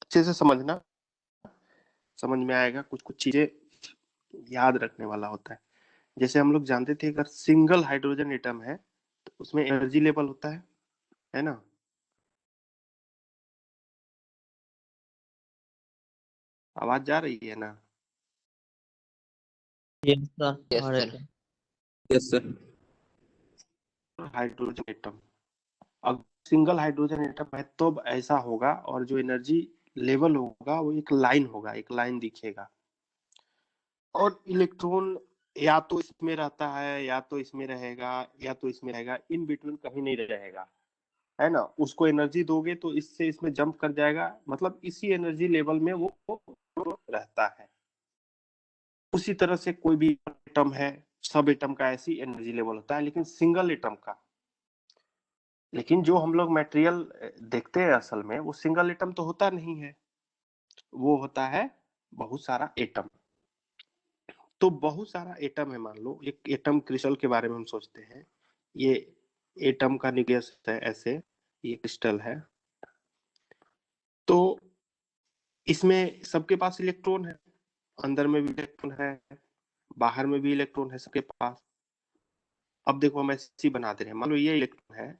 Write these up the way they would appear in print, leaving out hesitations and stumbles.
अच्छे से समझना, समझ में आएगा। कुछ कुछ चीजें याद रखने वाला होता है। जैसे हम लोग जानते थे अगर सिंगल हाइड्रोजन एटम है तो उसमें एनर्जी लेवल होता है ना। आवाज जा रही है ना? Yes sir. यस और sir. Yes sir. Hydrogen atom, अगर सिंगल हाइड्रोजन एटम है तो ऐसा होगा, और जो एनर्जी लेवल होगा वो एक लाइन होगा, एक लाइन दिखेगा। और इलेक्ट्रॉन या तो इसमें रहता है, या तो इसमें रहेगा, या तो इसमें रहेगा, इन बिटवीन कहीं नहीं रहेगा, है ना। उसको एनर्जी दोगे तो इससे इसमें जंप कर जाएगा, मतलब इसी एनर्जी लेवल में वो रहता है। उसी तरह से कोई भी एटम है, सब एटम का ऐसी एनर्जी लेवल होता है, लेकिन सिंगल एटम का, लेकिन जो हम लोग मटेरियल देखते हैं असल में वो सिंगल एटम तो होता नहीं है, वो होता है बहुत सारा एटम। तो बहुत सारा एटम है, मान लो एक एटम क्रिस्टल के बारे में हम सोचते हैं, ये एटम का न्यूक्लियस है ऐसे, ये क्रिस्टल है। तो इसमें सबके पास इलेक्ट्रॉन है, अंदर में भी इलेक्ट्रॉन है, बाहर में भी इलेक्ट्रॉन है सबके पास। अब देखो हम ऐसी बना दे रहे हैं, मान लो ये इलेक्ट्रॉन है,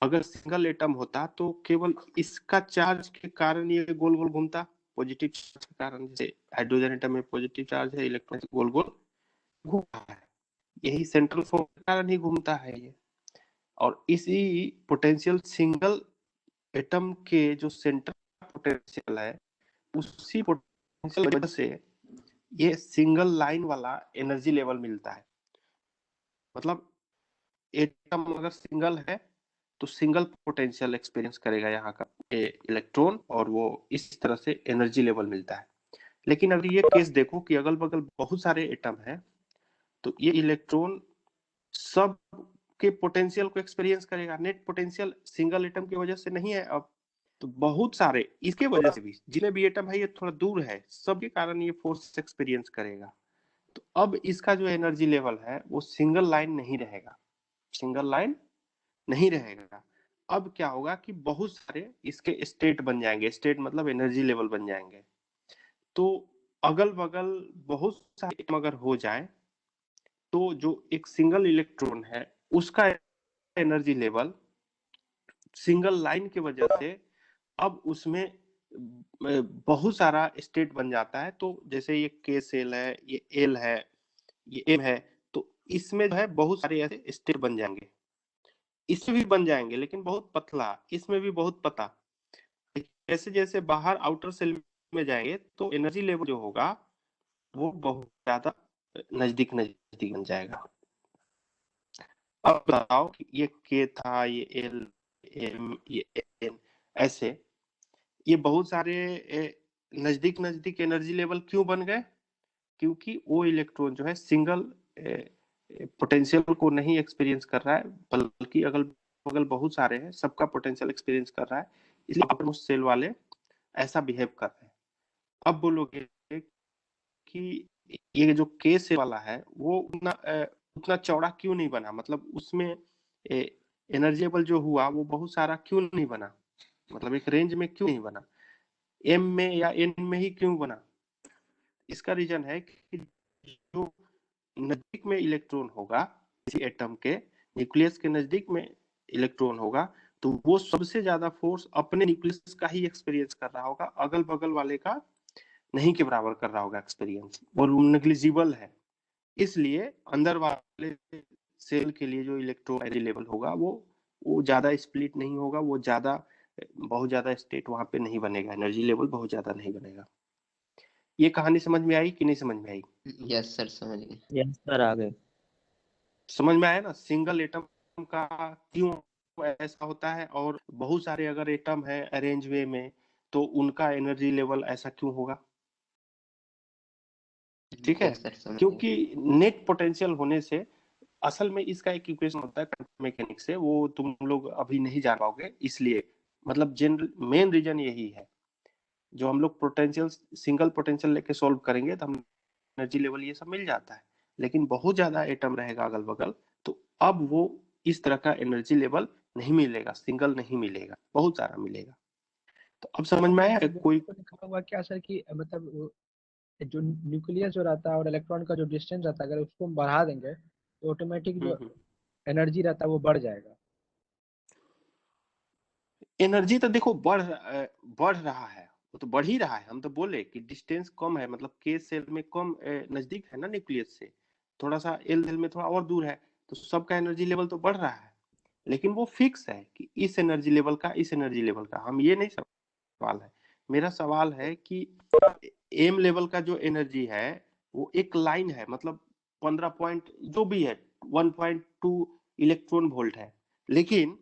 अगर सिंगल एटम होता तो केवल इसका चार्ज के कारण ये गोल गोल घूमता, पॉजिटिव चार्ज के कारण। जैसे हाइड्रोजन एटम में पॉजिटिव चार्ज है, इलेक्ट्रॉन गोल गोल घूमता है, यही सेंट्रल फोर्स के कारण ही घूमता है ये। और इसी पोटेंशियल सिंगल एटम के जो सेंट्रल पोटेंशियल है, उसी पोटेंशियल वजह से ये सिंगल लाइन वाला एनर्जी लेवल मिलता है। मतलब एटम अगर सिंगल है तो सिंगल पोटेंशियल एक्सपीरियंस करेगा यहाँ का इलेक्ट्रॉन, और वो इस तरह से एनर्जी लेवल मिलता है। लेकिन अगर ये केस देखो कि अगल बगल बहुत सारे एटम है, तो ये इलेक्ट्रॉन सब के पोटेंशियल को एक्सपीरियंस करेगा। नेट पोटेंशियल सिंगल एटम की वजह से नहीं है अब, तो बहुत सारे इसके वजह से भी, जितने भी एटम है ये थोड़ा दूर है, सबके कारण ये फोर्स एक्सपीरियंस करेगा। तो अब इसका जो एनर्जी लेवल है वो सिंगल लाइन नहीं रहेगा, सिंगल लाइन नहीं रहेगा। अब क्या होगा कि बहुत सारे इसके स्टेट बन जाएंगे, स्टेट मतलब एनर्जी लेवल बन जाएंगे। तो अगल बगल बहुत सारे एटम अगर हो जाए तो जो एक सिंगल इलेक्ट्रॉन है उसका एनर्जी लेवल सिंगल लाइन की वजह से अब उसमें बहुत सारा स्टेट बन जाता है। तो जैसे ये के सेल है, ये एल है, ये एम है, तो इसमें जो है बहुत सारे ऐसे स्टेट बन जाएंगे। इसमें भी बन जाएंगे लेकिन बहुत पतला, इसमें भी बहुत पतला। जैसे जैसे बाहर आउटर सेल में जाएंगे तो एनर्जी लेवल जो होगा वो बहुत ज्यादा नजदीक नजदीक बन जाएगा। अब बताओ कि ये के था, ये एल, एम, ये एन, ऐसे ये बहुत सारे नजदीक नजदीक एनर्जी लेवल क्यों बन गए? क्योंकि वो इलेक्ट्रॉन जो है सिंगल पोटेंशियल को नहीं एक्सपीरियंस कर रहा है, बल्कि अगल बगल बहुत सारे हैं, सबका पोटेंशियल एक्सपीरियंस कर रहा है, इसलिए आउटरमोस्ट सेल वाले ऐसा बिहेव कर रहे हैं। अब बोलोगे कि ये जो के सेल वाला है वो उतना चौड़ा क्यों नहीं बना, मतलब उसमें एनर्जी लेवल जो हुआ वो बहुत सारा क्यों नहीं बना, मतलब एक रेंज में क्यों नहीं बना, एम में या एन में ही क्यों बना? इसका रीजन है कि जो नजदीक में इलेक्ट्रॉन होगा, किसी एटम के न्यूक्लियस के नजदीक में इलेक्ट्रॉन होगा, तो वो सबसे ज्यादा फोर्स अपने न्यूक्लियस का ही एक्सपीरियंस कर रहा होगा, अगल बगल वाले का नहीं के बराबर कर रहा होगा एक्सपीरियंस, और वो नेग्लिजिबल है। इसलिए अंदर वाले सेल के लिए जो इलेक्ट्रॉन लेवल होगा वो ज्यादा स्प्लिट नहीं होगा, वो ज्यादा बहुत ज्यादा स्टेट वहां पे नहीं बनेगा, एनर्जी लेवल बहुत ज्यादा नहीं बनेगा। ये कहानी समझ में आई कि नहीं समझ में आई? यस सर, समझ गए। यस सर, आ गए। समझ में आया ना सिंगल एटम का क्यों ऐसा होता है, और बहुत सारे अगर एटम है अरेंज वे में तो उनका एनर्जी लेवल ऐसा क्यों होगा? ठीक है, यस सर, समझ गए। क्योंकि नेट पोटेंशियल होने से, असल में इसका एक इक्वेशन होता है क्वांटम मैकेनिक्स से, वो तुम लोग अभी नहीं जान पाओगे, इसलिए मतलब जनरल मेन रीजन यही है। जो हम लोग पोटेंशियल सिंगल पोटेंशियल लेके सॉल्व करेंगे तो हम एनर्जी लेवल ये सब मिल जाता है, लेकिन बहुत ज्यादा एटम रहेगा अगल बगल, तो अब वो इस तरह का एनर्जी लेवल नहीं मिलेगा, सिंगल नहीं मिलेगा, बहुत सारा मिलेगा। तो अब समझ में आया कोई को लिखा हुआ क्या सर कि मतलब जो न्यूक्लियस जो रहता है और इलेक्ट्रॉन का जो डिस्टेंस रहता है, अगर उसको हम बढ़ा देंगे तो ऑटोमेटिक जो एनर्जी रहता है वो बढ़ जाएगा। एनर्जी तो देखो बढ़ रहा है, वो तो बढ़ ही रहा है। हम तो बोले कि डिस्टेंस कम है, मतलब के सेल में कम नजदीक है ना न्यूक्लियस से, थोड़ा सा एल सेल में थोड़ा और दूर है, तो सबका एनर्जी लेवल तो बढ़ रहा है। लेकिन वो फिक्स है कि इस एनर्जी लेवल का, इस एनर्जी लेवल का, हम ये नहीं सवाल है। मेरा सवाल है कि एम लेवल का जो एनर्जी है वो एक लाइन है, मतलब 15 पॉइंट जो भी है 1.2 इलेक्ट्रॉन वोल्ट है। लेकिन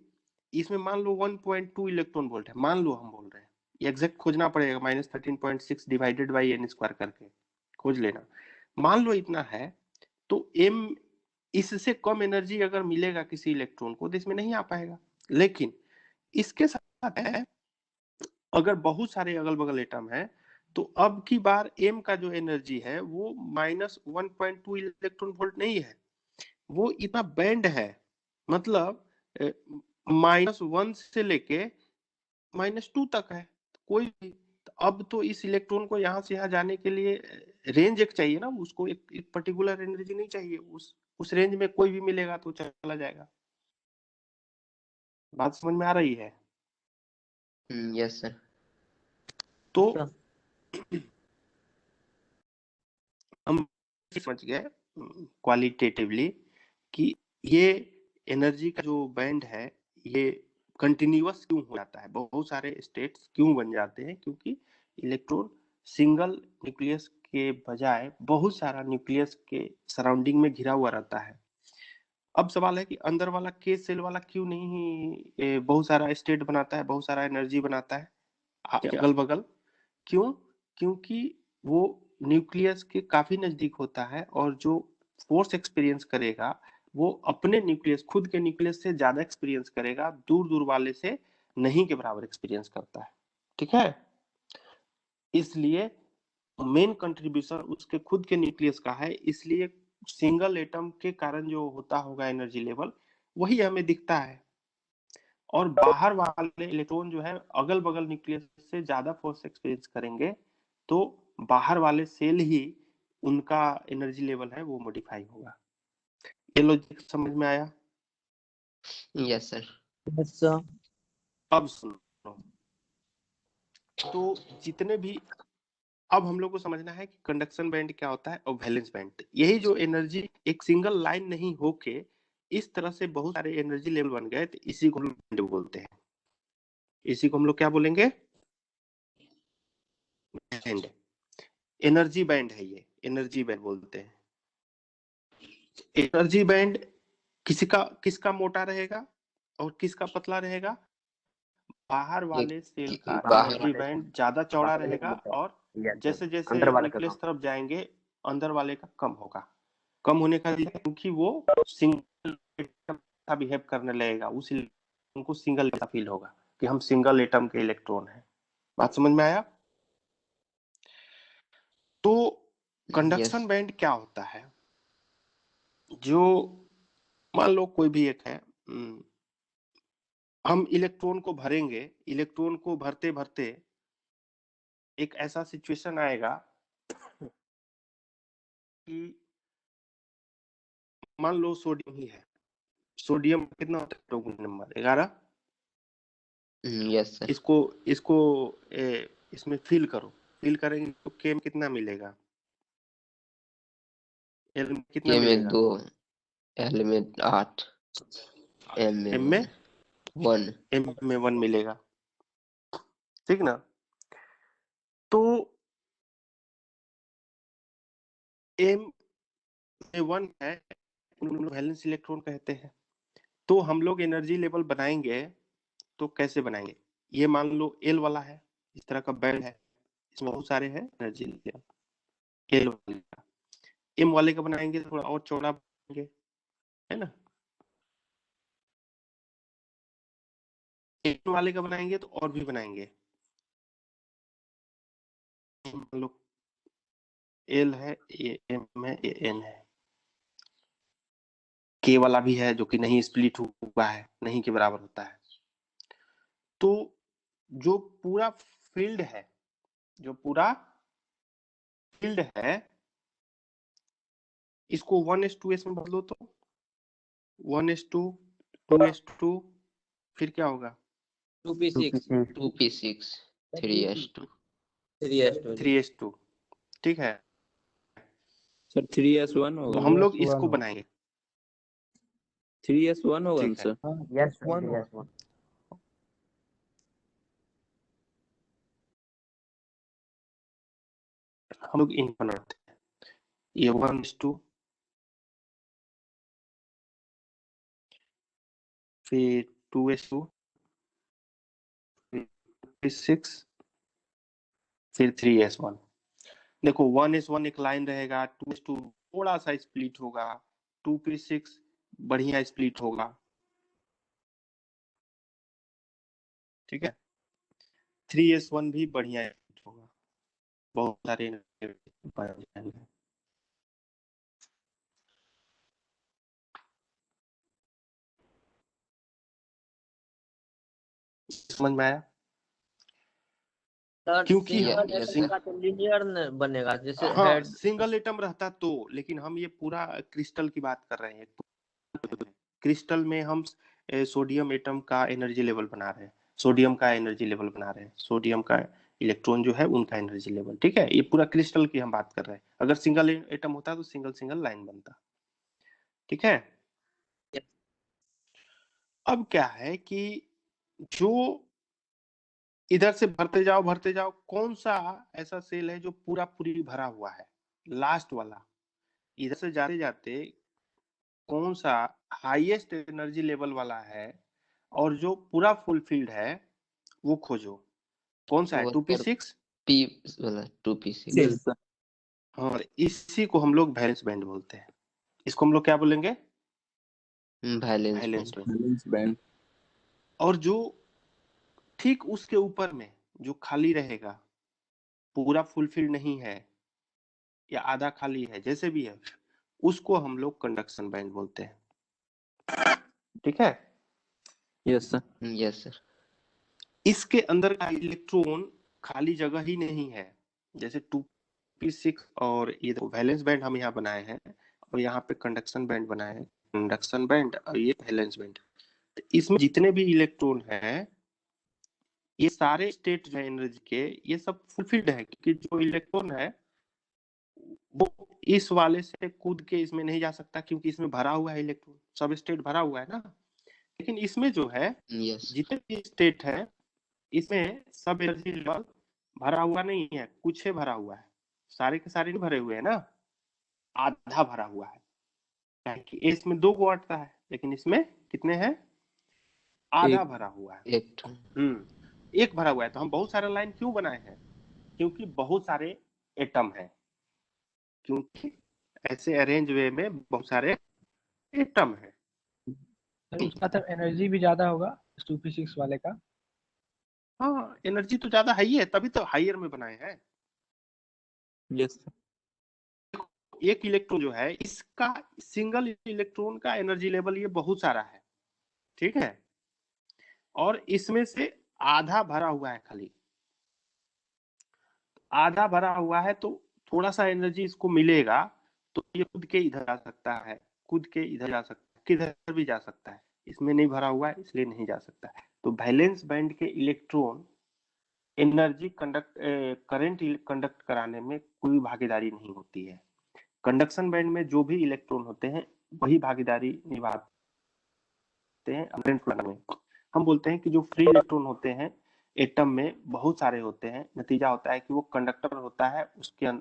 इसमें मान लो 1.2 इलेक्ट्रॉन वोल्ट है, मान लो, हम बोल रहे हैं, ये एग्जैक्ट खोजना पड़ेगा, -13.6 डिवाइडेड बाई एन स्क्वायर करके खोज लेना। मान लो इतना है, तो एम, इससे कम एनर्जी अगर मिलेगा किसी इलेक्ट्रॉन को तो इसमें नहीं आ पाएगा। लेकिन इसके साथ है, अगर बहुत सारे अगल बगल एटम है, तो अब की बार एम का जो एनर्जी है वो -1.2 इलेक्ट्रॉन वोल्ट नहीं है, वो इतना बैंड है, मतलब -1 से लेके -2 तक है। कोई भी, तो अब तो इस इलेक्ट्रॉन को यहाँ से यहाँ जाने के लिए रेंज एक चाहिए ना, उसको एक पर्टिकुलर एनर्जी नहीं चाहिए, उस रेंज में कोई भी मिलेगा तो चला जाएगा। बात समझ में आ रही है? Yes sir. तो हम समझ गए क्वालिटेटिवली कि ये एनर्जी का जो बैंड है ये कंटिन्यूअस क्यों हो जाता है, बहुत सारे स्टेट्स क्यों बन जाते हैं, क्योंकि इलेक्ट्रॉन सिंगल न्यूक्लियस के बजाय बहुत सारा न्यूक्लियस के सराउंडिंग में घिरा हुआ रहता है। अब सवाल है कि अंदर वाला के सेल वाला क्यों नहीं बहुत सारा स्टेट बनाता है, बहुत सारा एनर्जी बनाता है अगल बगल, क्यों? क्योंकि वो न्यूक्लियस के काफी नजदीक होता है, और जो फोर्स एक्सपीरियंस करेगा वो अपने न्यूक्लियस, खुद के न्यूक्लियस से ज्यादा एक्सपीरियंस करेगा, दूर दूर वाले से नहीं के बराबर एक्सपीरियंस करता है। ठीक है, इसलिए मेन कंट्रीब्यूशन उसके खुद के न्यूक्लियस का है, इसलिए सिंगल एटम के कारण जो होता होगा एनर्जी लेवल वही हमें दिखता है। और बाहर वाले इलेक्ट्रॉन जो है अगल बगल न्यूक्लियस से ज्यादा फोर्स एक्सपीरियंस करेंगे, तो बाहर वाले सेल ही उनका एनर्जी लेवल है वो मॉडिफाई होगा। ये लॉजिक समझ में आया? Yes sir. अब सुनो, तो जितने भी, अब हम लोग को समझना है कि कंडक्शन बैंड क्या होता है और वैलेंस बैंड। यही जो एनर्जी एक सिंगल लाइन नहीं होके इस तरह से बहुत सारे एनर्जी लेवल बन गए, तो इसी को हम लोग बैंड बोलते हैं। इसी को हम लोग क्या बोलेंगे? बैंड, एनर्जी बैंड है ये, एनर्जी बैंड बोलते हैं। एनर्जी बैंड किसका मोटा रहेगा और किसका पतला रहेगा? बाहर वाले सेल का बाहर एनर्जी बैंड ज्यादा चौड़ा रहेगा, और जैसे जैसे न्यूक्लियस तरफ जाएंगे अंदर वाले का कम होगा। कम होने का रीजन क्योंकि वो सिंगल एटम का बिहेव करने लगेगा, उस इलेक्ट्रॉन को सिंगल ऐसा फील होगा कि हम सिंगल एटम के इलेक्ट्रॉन हैं। बात समझ में आया? तो कंडक्शन बैंड क्या होता है? जो मान लो कोई भी एक है, हम इलेक्ट्रॉन को भरेंगे, इलेक्ट्रॉन को भरते भरते एक ऐसा सिचुएशन आएगा कि मान लो सोडियम ही है, सोडियम कितना होता है? Token number 11। Yes sir. इसको इसको इसमें फिल करो, फिल करेंगे तो के में कितना मिलेगा? एल में कितना के में मिलेगा? 2, एल में 8, एम में एम में 1। एम में 1 मिलेगा, ठीक ना? तो एम में 1 है, वैलेंस इलेक्ट्रॉन कहते हैं। तो हम लोग एनर्जी लेवल बनाएंगे तो कैसे बनाएंगे? ये मान लो एल वाला है, इस तरह का बैंड है, इसमें बहुत सारे हैं एनर्जी लेवल। एल वाले का, एम वाले का बनाएंगे तो थोड़ा और चौड़ा बनाएंगे, है ना? एम वाले का बनाएंगे तो और भी बनाएंगे। मान लो एल है, ये एम है, ये एन है, K वाला भी है जो कि नहीं स्प्लिट हुआ है, नहीं के बराबर होता है। तो जो पूरा फील्ड है, जो पूरा फील्ड है, इसको 1:2s में बदलो तो 1:2, 2:2, फिर क्या होगा? 2p6 2p6 3s2 3s2 3:2, ठीक है। सर 3s1 तो होगा हम लोग 3s1 इसको होगा। बनाएंगे, 3s1 होगा ठीक है। सर। हाँ यस S1 होगा। यस हम लोग इन बनाते हैं, ये 1:2, फिर 2:2, फिर 6, फिर 3:1। देखो 1:1 एक लाइन रहेगा, 2:2 थोड़ा सा स्प्लिट होगा, 2:6 बढ़िया स्प्लिट होगा, ठीक है। 3:1 भी बढ़िया स्प्लिट होगा, बहुत सारे पाए जाएंगे। समझ में आया? सर क्योंकि Yes, single yes, atom sir. का तो लीनियर बनेगा, जैसे हाँ, हेड। सिंगल एटम रहता तो, लेकिन हम ये पूरा क्रिस्टल की बात कर रहे हैं। क्रिस्टल में हम सोडियम एटम का एनर्जी लेवल बना रहे हैं, सोडियम का एनर्जी लेवल बना रहे हैं, सोडियम का इलेक्ट्रॉन जो है उनका एनर्जी लेवल, ठीक है। ये पूरा क्रिस्टल की हम बात कर रहे हैं। अगर सिंगल एटम होता तो सिंगल सिंगल लाइन बनता, ठीक है। अब क्या है कि जो इधर से भरते जाओ, कौन सा ऐसा सेल है जो पूरा पूरी भरा हुआ है? लास्ट वाला। इधर से जाते जाते कौन सा हाईएस्ट एनर्जी लेवल वाला है और जो पूरा फुलफिल्ड है, वो खोजो। कौन सा है? वो 2p6। p वाला 2p6 यस सर। हाँ, इसी को हम लोग वैलेंस बैंड बोलते हैं। इसको हम लोग क्या बोलेंगे? Valence valence band. Band. Valence band. और जो ठीक उसके ऊपर में जो खाली रहेगा, पूरा फुलफिल नहीं है या आधा खाली है, जैसे भी है, उसको हम लोग कंडक्शन बैंड बोलते हैं, ठीक है। Yes sir. Yes sir. इसके अंदर का इलेक्ट्रॉन खाली जगह ही नहीं है। जैसे 2p6 और ये वैलेंस बैंड हम यहाँ बनाए हैं, और यहाँ पे कंडक्शन बैंड बनाए हैं, कंडक्शन बैंड और ये वैलेंस बैंड। तो इसमें जितने भी इलेक्ट्रॉन हैं, ये सारे स्टेट जो है एनर्जी के, ये सब फुलफिल्ड है, क्योंकि जो इलेक्ट्रॉन है वो इस वाले से कूद के इसमें नहीं जा सकता, क्योंकि इसमें भरा हुआ है इलेक्ट्रॉन, सब स्टेट भरा हुआ है ना। लेकिन इसमें जो है, यस जितने भी स्टेट है, इसमें सब एनर्जी लेवल भरा हुआ नहीं है, कुछ है भरा हुआ है, सारे के सारे नहीं भरे हुए हैं ना, आधा भरा हुआ है। कि इसमें 2 को अटता है, लेकिन इसमें कितने हैं? आधा भरा हुआ है। इलेक्ट्रॉन। एक भरा हुआ है। तो हम बहुत सारे लाइन क्यों बनाए हैं? क्योंकि बहुत सारे एटम है, क्योंकि ऐसे अरेंज वे में बहुत सारे एटम है। सर उसका तब एनर्जी भी ज्यादा होगा 2p6 वाले का। हाँ, एनर्जी तो ज्यादा है ही है, तभी तो हाइयर में बनाए हैं। Yes sir. एक इलेक्ट्रॉन जो है, इसका सिंगल इलेक्ट्रॉन का एनर्जी लेवल ये बहुत सारा है, ठीक है। और इसमें से आधा भरा हुआ है खाली, आधा भरा हुआ है, तो थोड़ा सा एनर्जी इसको मिलेगा, तो ये कूद के इधर जा सकता है, कूद के इधर जा सकता है, किधर भी जा सकता है। इसमें नहीं भरा हुआ है, इसलिए नहीं जा सकता है। तो वैलेंस बैंड के इलेक्ट्रॉन एनर्जी करंट कंडक्ट कराने में कोई भागीदारी नहीं होती है। कंडक्शन बैंड में जो भी इलेक्ट्रॉन होते हैं, वही भागीदारी निभाते हैं करंट फैलाने में। हम बोलते हैं कि जो फ्री इलेक्ट्रॉन होते हैं एटम में बहुत सारे होते हैं, नतीजा होता है कि वो कंडक्टर होता है, उसके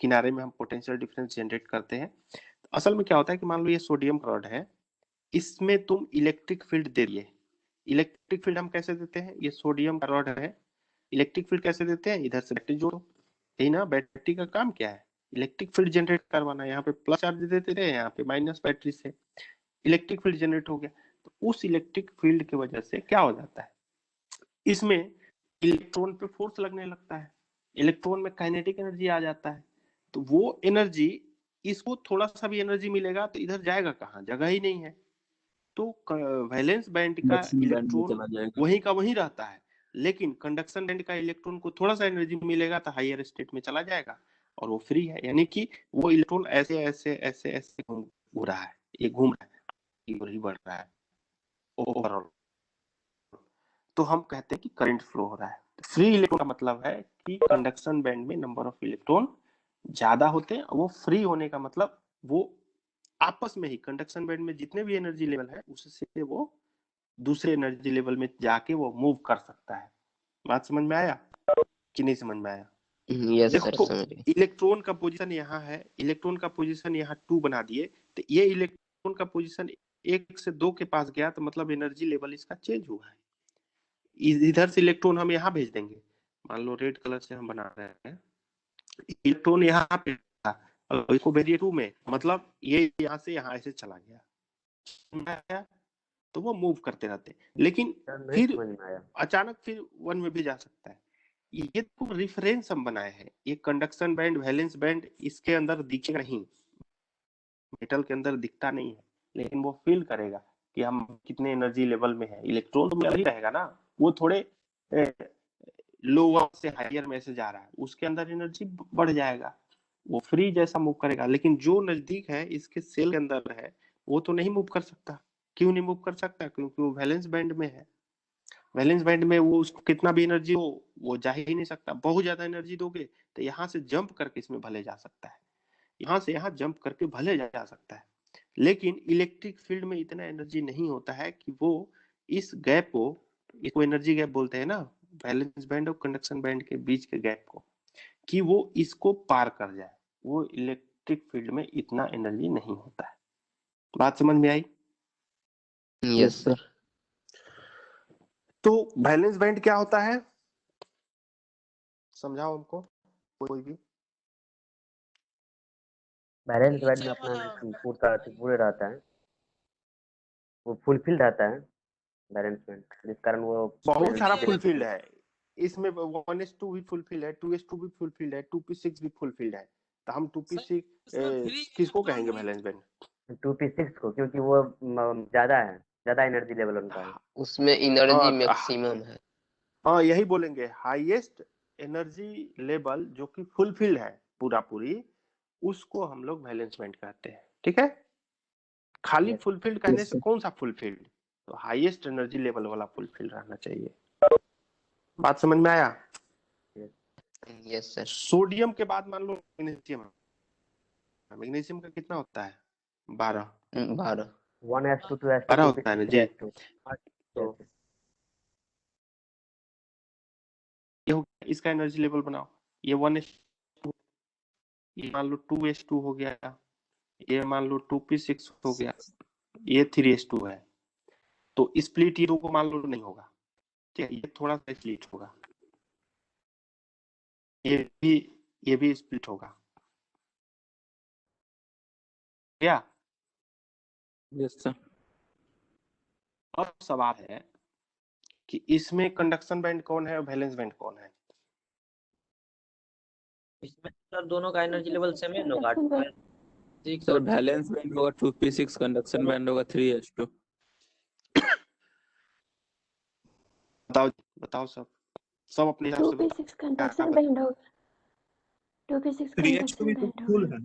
किनारे में हम पोटेंशियल डिफरेंस जनरेट करते हैं। तो असल में क्या होता है कि मान लो ये सोडियम क्लोराइड है, इसमें तुम इलेक्ट्रिक फील्ड दे दिए। इलेक्ट्रिक फील्ड हम कैसे देते हैं? ये सोडियम का रॉड है, इलेक्ट्रिक फील्ड कैसे देते हैं? इधर से बैटरी जोड़ो, यही ना। बैटरी का काम क्या है? इलेक्ट्रिक फील्ड जनरेट करवाना। यहाँ पे प्लस चार्ज देते रहे, यहाँ पे माइनस बैटरी से इलेक्ट्रिक फील्ड जनरेट हो गया। तो उस इलेक्ट्रिक फील्ड की वजह से क्या हो जाता है, इसमें इलेक्ट्रॉन पे फोर्स लगने लगता है, इलेक्ट्रॉन में काइनेटिक एनर्जी आ जाता है। तो वो एनर्जी इसको थोड़ा सा भी एनर्जी मिलेगा तो इधर जाएगा कहाँ, जगह ही नहीं है। तो वैलेंस बैंड का कंडक्शन बैंड में इलेक्ट्रॉन चला जाएगा। वहीं का वहीं रहता है, लेकिन कंडक्शन बैंड का इलेक्ट्रॉन को थोड़ा सा एनर्जी मिलेगा तो हायर स्टेट में चला जाएगा और वो फ्री है, यानी कि वो इलेक्ट्रॉन ऐसे ऐसे ऐसे ऐसे घूम रहा है, ये घूम रहा है, ही बढ़ रहा है ओवरऑल। तो हम कहते हैं कि करंट फ्लो हो रहा है। फ्री इलेक्ट्रॉन का मतलब है कि कंडक्शन बैंड में नंबर ऑफ इलेक्ट्रॉन ज्यादा होते हैं। वो फ्री होने का मतलब वो आपस में ही कंडक्शन बैंड में जितने भी एनर्जी लेवल है उससे वो दूसरे एनर्जी लेवल में जाके वो मूव कर सकता है। बात समझ में आया कि नहीं समझ में आया? यस सर, देखो समझ गए। इलेक्ट्रॉन का पोजीशन यहाँ है, इलेक्ट्रॉन का पोजीशन यहाँ 2 बना दिए, तो ये इलेक्ट्रॉन का पोजीशन 1 से 2 के पास गया तो मतलब एनर्जी लेवल इसका चेंज हुआ है। इधर से इलेक्ट्रॉन हम यहाँ भेज देंगे, मान लो रेड कलर से हम बना रहे हैं, इलेक्ट्रॉन यहाँ पे था और इसको भेजिए 2 में, मतलब ये यहाँ से यहाँ ऐसे चला गया, तो वो मूव करते रहते, लेकिन फिर अचानक फिर 1 में भी जा सकता है। ये तो रिफरेंस हम बनाए हैं, ये कंडक्शन बैंड वैलेंस बैंड इसके अंदर दिखेगा नहीं, मेटल के अंदर दिखता नहीं है, लेकिन वो फील करेगा कि हम कितने एनर्जी लेवल में है। इलेक्ट्रॉन तो मेरा ही रहेगा ना, वो थोड़े लोअर से हायर में से जा रहा है, उसके अंदर एनर्जी बढ़ जाएगा, वो फ्री जैसा मूव करेगा। लेकिन जो नजदीक है इसके सेल के अंदर है वो तो नहीं मूव कर सकता। क्यों नहीं मूव कर सकता? क्योंकि वो वैलेंस बैंड में है। वैलेंस बैंड में वो उसको कितना भी एनर्जी हो वो जा ही नहीं सकता। बहुत ज्यादा एनर्जी दोगे तो यहाँ से जंप करके इसमें भले जा सकता है, यहाँ से यहाँ जंप करके भले जा सकता है, लेकिन इलेक्ट्रिक फील्ड में इतना एनर्जी नहीं होता है कि वो इस गैप को, इसको एनर्जी गैप बोलते हैं ना, वैलेंस बैंड और कंडक्शन बैंड के बीच के गैप को, कि वो इसको पार कर जाए। वो इलेक्ट्रिक फील्ड में इतना एनर्जी नहीं होता है। बात समझ में आई? Yes sir. तो वैलेंस बैंड क्या होता है, समझाओ हमको कोई भी। बैलेंस बैंड में अपना पूरे रहता है, वो फुलफिल रहता है बैलेंस बैंड, जिस कारण वो बहुत सारा फुलफिल्ड है इसमें। 1s2 भी फुलफिल है, 2s2 भी फुलफिल है, 2p6 भी फुलफिल्ड है। तो हम 2p6 किसको कहेंगे वैलेंस बैंड? 2p6 को, क्योंकि वो ज्यादा है, ज्यादा एनर्जी लेवल उनका है, उसमें एनर्जी मैक्सिमम है। हाँ यही बोलेंगे, हाईएस्ट एनर्जी लेवल जो कि फुलफिल्ड है पूरा पूरी, उसको हम लोग वैलेंस बैंड कहते हैं। ठीक है, खाली फुलफिल्ड कहने से कौन सा फुलफिल्ड, तो हाईएस्ट एनर्जी लेवल वाला फुलफिल्ड रहना चाहिए। बात समझ में आया? Yes sir. सोडियम के बाद मान लो मैग्नीशियम, मैग्नीशियम का कितना होता है? 12 1s2 2s2 12 होता है ना जी। तो ये हो गया, इसका एनर्जी लेवल बनाओ। ये 1s2, ये मान लो 2s2 हो गया, ये मान लो 2p6 हो गया, ये 3s2 है। तो स्प्लिट ये दो को मान लो नहीं होगा, ठीक है, ये थोड़ा सा स्प्लिट होगा, ये भी स्प्लिट होगा क्या? Yes sir. अब सवाल है कि इसमें कंडक्शन बैंड कौन है और वैलेंस बैंड कौन है? इसमें सर दोनों का एनर्जी लेवल सेम है होगा। सर वैलेंस बैंड होगा 2p6, कंडक्शन बैंड होगा 3s2। बताओ बताओ, सब अपने हिसाब से 2p6 कंडक्शन बैंड होगा, 2p6 कंडक्शन बैंड होगा।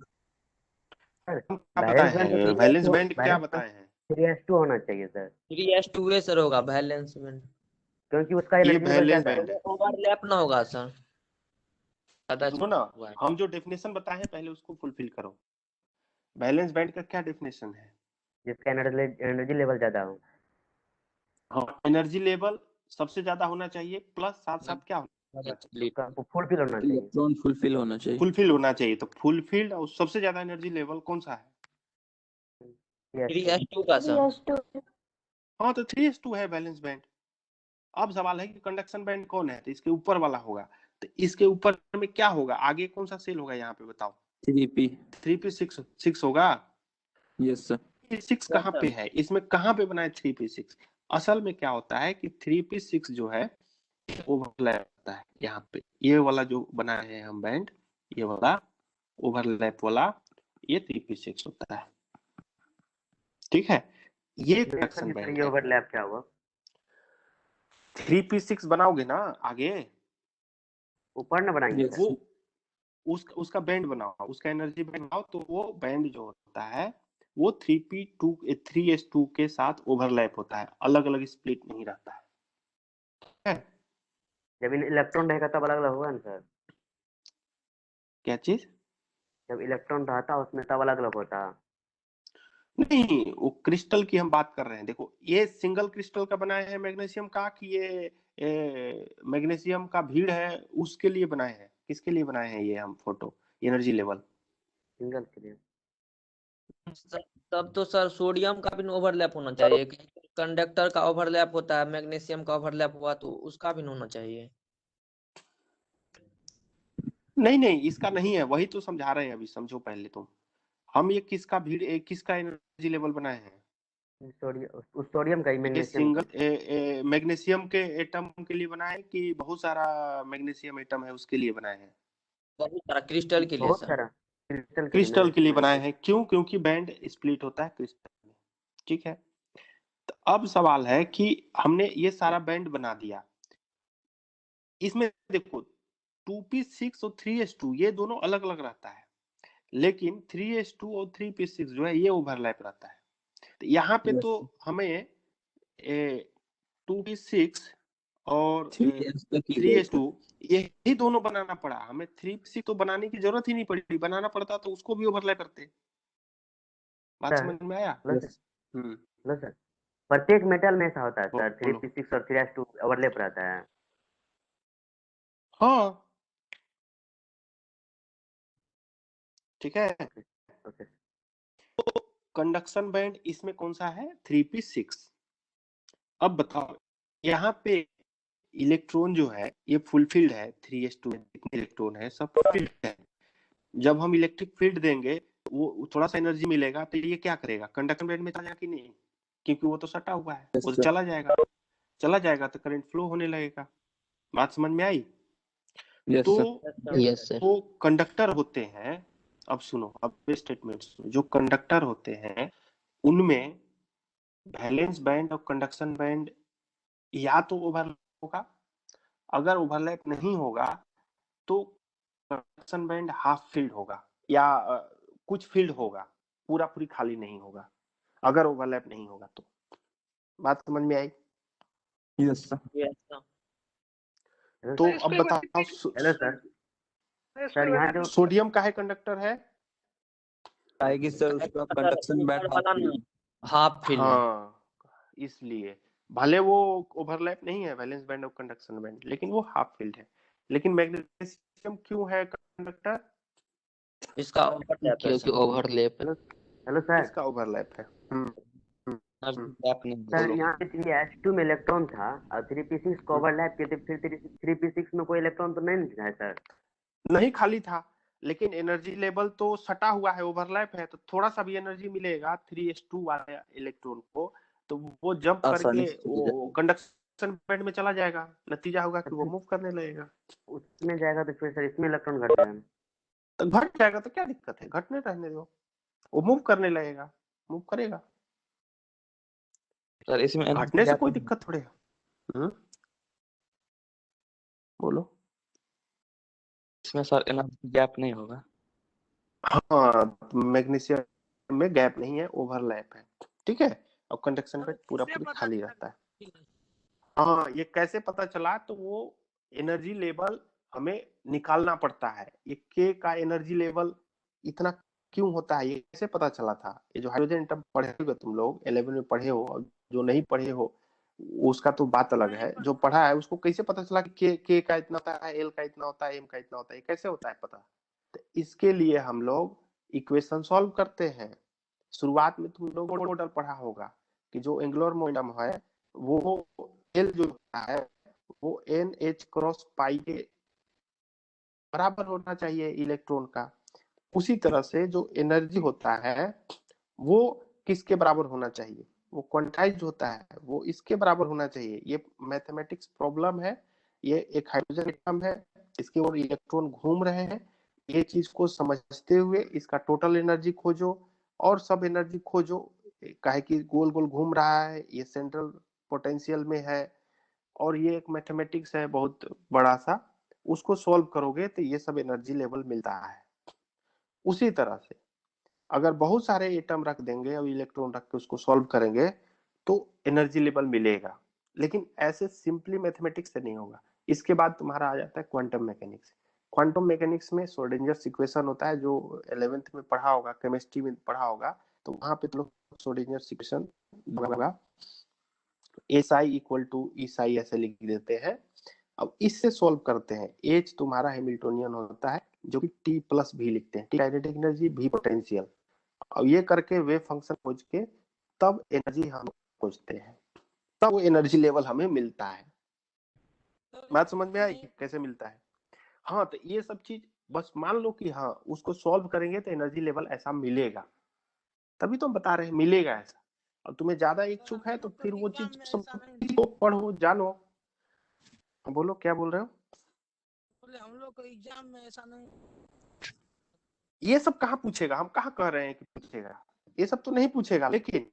क्या बताए हैं? वैलेंस बैंड क्या बताए हैं? 3s2 होना चाहिए सर, 3s2 सर होगा वैलेंस बैंड, क्योंकि उसका ये एनर्जी लेवल वैलेंस ज्यादा है। बैंड है। ओवरलैप ना होगा सर, सुनो ना, हम जो डेफिनेशन बताए हैं पहले उसको फुलफिल करो। वैलेंस बैंड का क्या डेफिनेशन है? जिसका एनर्जी लेवल ज्यादा हो। हाँ, एनर्जी लेवल सबसे ज्यादा होना चाहिए, प्लस साथ साथ क्या फुलफिल होना चाहिए, इलेक्ट्रॉन फुलफिल होना चाहिए। फुलफिल होना चाहिए। तो फुलफिल्ड और सबसे ज्यादा एनर्जी लेवल कौन सा है? 3s2 का सर। 3s2 हाँ तो 3s2 है वैलेंस बैंड। अब सवाल है कि कंडक्शन बैंड कौन है, तो इसके ऊपर वाला होगा। तो इसके ऊपर में क्या होगा, आगे कौन सा सेल होगा यहाँ पे बताओ? 3p6 होगा। Yes sir. 6 कहाँ पे है इसमें, कहाँ पे बनाए 3p6? असल में क्या होता है कि 3p6 जो है ओवरलैप होता है यहाँ पे, ये वाला जो बनाए हैं हम बैंड, ये वाला ओवरलैप वाला ये 3p6 होता है। ठीक है, ये कंडक्शन ये बैंड है। ओवरलैप क्या हुआ? 3p6 बनाओगे ना आगे, ऊपर ना बनाएंगे Yes. सर? वो उसका बैंड बनाओ, उसका एनर्जी बैंड बनाओ, तो वो बैंड जो होता है वो 3p2 3s2 के साथ ओवरलैप होता है, अलग अलग स्प्लिट नहीं रहता है। ठीक है? जब इलेक्ट्रॉन रहेगा तब अलग अलग होगा ना सर? क्या चीज? जब इलेक्ट्रॉन रहता है उसमें तब अलग अलग होता है। नहीं, वो क्रिस्टल की हम बात कर रहे हैं। देखो, ये सिंगल क्रिस्टल का बनाए हैं मैग्नीशियम का, कि ये मैग्नीशियम का भीड़ है उसके लिए बनाए हैं? किसके लिए बनाए हैं ये हम फोटो एनर्जी लेवल? सिंगल के लिए। तब तो सर सोडियम का भी ओवरलैप होना चाहिए। कंडक्टर का ओवरलैप होता है, मैग्नीशियम का ओवरलैप हुआ तो उसका भी होना चाहिए। नहीं नहीं, इसका नहीं है, वही तो समझा रहे हैं अभी, समझो पहले तुम। हम ये किसका भीड़ किसका एनर्जी लेवल बनाए हैं? सोडियम का ही, ये मैग्नीशियम का। सिंगल मैग्नीशियम के एटम के लिए बनाए हैं कि बहुत सारा मैग्नीशियम एटम है उसके लिए बनाए हैं? बहुत सारा क्रिस्टल के लिए बहुत सर। सारा क्रिस्टल क्रिस्टल के लिए बनाए हैं। क्यों? क्योंकि बैंड स्प्लिट होता है क्रिस्टल में। ठीक है, तो अब सवाल है कि हमने ये सारा बैंड बना दिया, इसमें देखो 2p6 और 3s2 ये दोनों अलग अलग रहता है, लेकिन 3s2 और 3p6 जो है ये ओवरलैप रहता है। तो यहाँ पे तो हमें 2p6 और 3s2 यही दोनों बनाना पड़ा, हमें 3p6 तो बनाने की जरूरत ही नहीं पड़ी, बनाना पड़ता तो उसको भी ओवरलैप करते। बात सर, समझ में आया? हेलो सर, प्रत्येक मेटल में ऐसा होता है सर, बोलो। 3p6 और 3s2 ओवरलैप रहता है। हाँ, ठीक है। ओके। कंडक्शन बैंड इसमें कौन सा है? 3p6। अब बताओ, यहाँ पे इलेक्ट्रॉन जो है ये फुलफिल्ड है, 3s2 में जितने इलेक्ट्रॉन है सब फुलफिल्ड है। जब हम इलेक्ट्रिक फील्ड देंगे वो थोड़ा सा एनर्जी मिलेगा, तो ये क्या करेगा? कंडक्शन बैंड में चला जाएगा कि नहीं? क्योंकि वो तो सटा हुआ है, वो तो चला जाएगा, चला जाएगा तो करंट फ्लो होने लगेगा। बात समझ में आई? तो यस सर। वो कंडक्टर होते हैं, अब सुनो, अब स्टेटमेंट सुनो, जो कंडक्टर होते हैं उनमें वैलेंस बैंड और कंडक्शन बैंड या तो ओवरलैप होगा, अगर ओवरलैप नहीं होगा तो कंडक्शन बैंड हाफ फील्ड होगा, या कुछ फील्ड होगा, पूरा पूरी खाली नहीं होगा, अगर ओवरलैप नहीं होगा तो। बात समझ में आई? Yes sir. तो अब बताओ, हेलो सर, सर यहाँ जो सोडियम का है कंडक्टर है? आएगी सर, उसका कंडक्शन बैंड हाफ फील्ड है। हाँ, इसलिए भले वो ओवरलैप नहीं है वैलेंस बैंड और कंडक्शन बैंड, लेकिन वो हाफ फील्ड है। लेकिन मैग्नीशियम क्यों है कंडक्टर? इसका ओवरलैप है क्योंकि सर। ओवरलैप है। हेलो सर, इसका ओवरलैप है। ओवरलैप नहीं है। सर यहाँ पे 3s2 में इलेक्ट्रॉन था और 3p6 को ओवरलैप किए थे, फिर 3p6 में कोई इलेक्ट्रॉन तो नहीं है सर? नहीं, खाली था, लेकिन एनर्जी लेवल तो सटा हुआ है, ओवरलैप है, तो थोड़ा सा भी एनर्जी मिलेगा 3s2 वाले इलेक्ट्रॉन को, तो वो जंप आसानी करके से वो कंडक्शन बैंड में चला जाएगा। नतीजा होगा कि वो मूव करने लगेगा। उसमें जाएगा तो फिर सर इसमें इलेक्ट्रॉन घटता है। तो घट जाएगा तो क्या दिक्कत है, घटने रहने दो, वो मूव करने लगेगा, मूव करेगा, सर इसमें घटने से कोई दिक्कत थोड़ी है। बोलो। इसमें सर एनर्जी गैप नहीं होगा। हाँ, मैग्नीशियम में गैप नहीं है, ओवरलैप है। ठीक है, और कंडक्शन बैंड पूरा पूरी खाली रहता है। हाँ, ये कैसे पता चला? तो वो एनर्जी लेवल हमें निकालना पड़ता है, ये के का एनर्जी लेवल इतना क्यों होता है, ये कैसे पता चला था? ये जो हाइड्रोजन एटम पढ़े हो तुम लोग 11 में पढ़े हो, और जो नहीं पढ़े हो उसका तो बात अलग है, जो पढ़ा है उसको कैसे पता चला कि के का इतना होता है, एल का इतना होता है, एम का इतना होता है, कैसे होता है पता? तो इसके लिए हम लोग इक्वेशन सॉल्व करते हैं। शुरुआत में तुम लोग मॉडल पढ़ा होगा कि जो एंगुलर मोमेंटम है वो एल जो होता है वो एन एच क्रॉस पाई के बराबर होना चाहिए इलेक्ट्रॉन का। उसी तरह से जो एनर्जी होता है वो किसके बराबर होना चाहिए? वो क्वांटाइज होता है, वो इसके बराबर होना चाहिए। ये मैथमेटिक्स प्रॉब्लम है, ये एक हाइड्रोजन एटम है, इसके ओर इलेक्ट्रॉन घूम रहे हैं, ये चीज को समझते हुए इसका टोटल एनर्जी खोजो और सब एनर्जी खोजो, काहे कि गोल गोल घूम रहा है, ये सेंट्रल पोटेंशियल में है और ये एक मैथमेटिक्स है बहुत बड़ा सा, उसको सॉल्व करोगे तो ये सब एनर्जी लेवल मिलता है। उसी तरह से अगर बहुत सारे एटम रख देंगे और इलेक्ट्रॉन रख के उसको सॉल्व करेंगे तो एनर्जी लेवल मिलेगा, लेकिन ऐसे सिंपली मैथमेटिक्स से नहीं होगा। इसके बाद तुम्हारा आ जाता है क्वांटम मैकेनिक्स। क्वांटम मैकेनिक्स में श्रोडिंजर्स इक्वेशन होता है, जो 11th में पढ़ा होगा, केमिस्ट्री में पढ़ा होगा, तो वहां पे तुम लोग श्रोडिंजर्स इक्वेशन होगा, SI इक्वल टू ESI ऐसे लिख देते हैं। अब इससे सॉल्व करते हैं, एच तुम्हारा हैमिल्टोनियन होता है जो कि T प्लस भी लिखते हैं, T kinetic energy, V potential. अब ये करके वेव फंक्शन खोज के तब एनर्जी हम खोजते हैं, तब वो एनर्जी लेवल हमें मिलता है। बात समझ में आई कैसे मिलता है? हाँ, तो ये सब चीज बस मान लो कि हाँ उसको सॉल्व करेंगे तो एनर्जी लेवल ऐसा मिलेगा, तभी तो हम बता रहे हैं मिलेगा ऐसा। और तुम्हें ज्यादा इच्छुक है तो फिर वो चीज सब को पढ़ो जानो। बोलो क्या बोल रहे हो? बोले हम लोग को एग्जाम में ऐसा नहीं, ये सब कहाँ पूछेगा, हम कहाँ कह रहे हैं कि पूछेगा, ये सब तो नहीं पूछेगा, लेकिन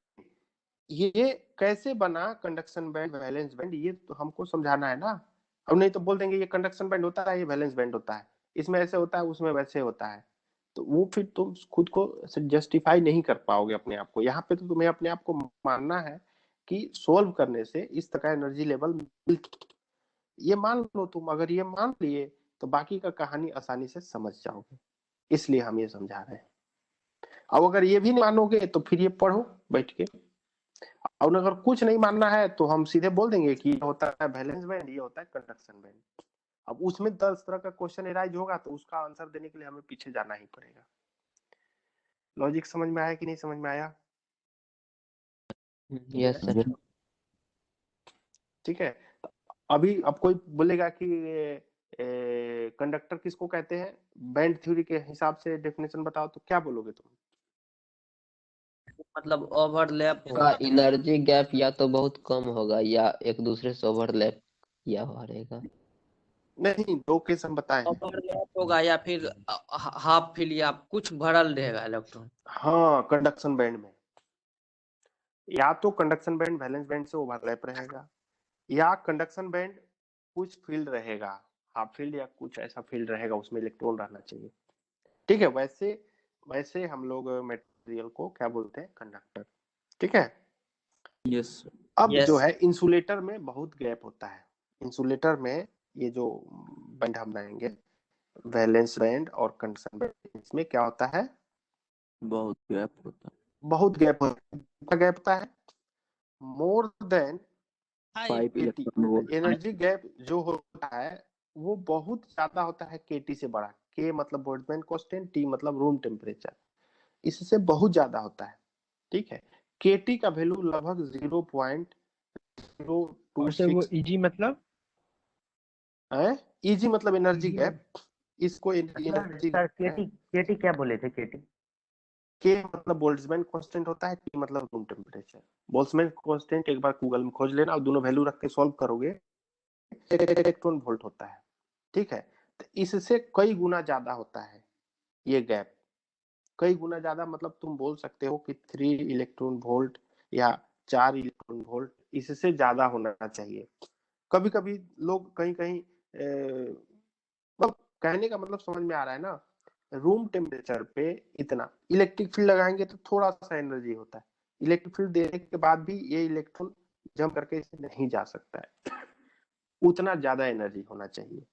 ये कैसे बना कंडक्शन बैंड, वैलेंस बैंड, ये तो हमको समझाना है ना। अब नहीं तो बोल देंगे ये कंडक्शन बैंड होता है, ये वैलेंस बैंड होता है, इसमें ऐसे होता है, उसमें वैसे होता है, तो वो फिर तुम खुद को जस्टिफाई नहीं कर पाओगे अपने आप को। यहाँ पे तो तुम्हें अपने आप को मानना है कि सोल्व करने से इस तरह का एनर्जी लेवल ये मान लो तुम, अगर ये मान लिए तो बाकी का कहानी आसानी से समझ जाओगे, इसलिए हम ये समझा रहे हैं। अब अगर ये भी नहीं मानोगे तो फिर ये पढ़ो बैठ के, और अगर कुछ नहीं मानना है तो हम सीधे बोल देंगे कि ये होता है वैलेंस बैंड, ये होता है कंडक्शन बैंड। अब उसमें 10 तरह का क्वेश्चन एराइज होगा तो उसका आंसर देने के लिए हमें पीछे जाना ही पड़ेगा। लॉजिक समझ में आया कि नहीं समझ में आया? Yes sir. ठीक है, अभी अब कोई बोलेगा कि कंडक्टर किसको कहते हैं, बैंड थ्योरी के हिसाब से डेफिनेशन बताओ, तो क्या बोलोगे तुम? मतलब ओवरलैप का एनर्जी गैप या तो बहुत कम होगा या एक दूसरे से ओवरलैप किया हुआ रहेगा। नहीं, दो केस हम बताए हैं। ओवरलैप होगा या फिर हाफ फिल या कुछ भरल रहेगा इलेक्ट्रॉन। हाँ, कंडक्शन बैंड में या तो कंडक्शन बैंड वैलेंस बैंड से ओवरलैप रहेगा, या कंडक्शन बैंड कुछ फील्ड रहेगा, हाफ फील्ड या कुछ ऐसा फील्ड रहेगा, उसमें इलेक्ट्रॉन रहना चाहिए। ठीक है, वैसे वैसे हम लोग मटेरियल को क्या बोलते हैं, कंडक्टर। ठीक है, यस अब जो है इंसुलेटर में बहुत गैप होता है। इंसुलेटर में ये जो बैंड हम बनाएंगे, वैलेंस बैंड और कंडक्शन बैंड, इसमें क्या होता है, बहुत गैप होता है, बहुत गैप होता है, more than 5 electron volt. Energy gap जो होता है वो बहुत ज्यादा होता है केटी से बड़ा, के मतलब बोल्ट्जमैन कांस्टेंट, टी मतलब रूम टेम्परेचर, इससे बहुत ज्यादा होता है। ठीक है, केटी का वैल्यू लगभग 0.026 वो ईजी मतलब है। ईजी मतलब एनर्जी गैप, इसको एनर्जी सर केटी क्या बोले थे? केटी के मतलब बोल्ट्जमैन कांस्टेंट होता है, टी मतलब रूम टेम्परेचर। बोल्ट्जमैन कांस्टेंट एक बार गूगल में खोज लेना और दोनों वैल्यू रख के सॉल्व करोगे, इलेक्ट्रॉन वोल्ट होता है। ठीक है, तो इससे कई गुना ज्यादा होता है ये गैप, कई गुना ज्यादा, मतलब तुम बोल सकते हो कि 3 इलेक्ट्रॉन वोल्ट या 4 इलेक्ट्रॉन वोल्ट, इससे ज्यादा होना चाहिए। कभी कभी लोग कहीं कहीं मतलब कहने का मतलब समझ में आ रहा है ना, रूम टेम्परेचर पे इतना इलेक्ट्रिक फील्ड लगाएंगे तो थोड़ा सा एनर्जी होता है, इलेक्ट्रिक फील्ड देने के बाद भी ये इलेक्ट्रॉन जंप करके इसे नहीं जा सकता है, उतना ज्यादा एनर्जी होना चाहिए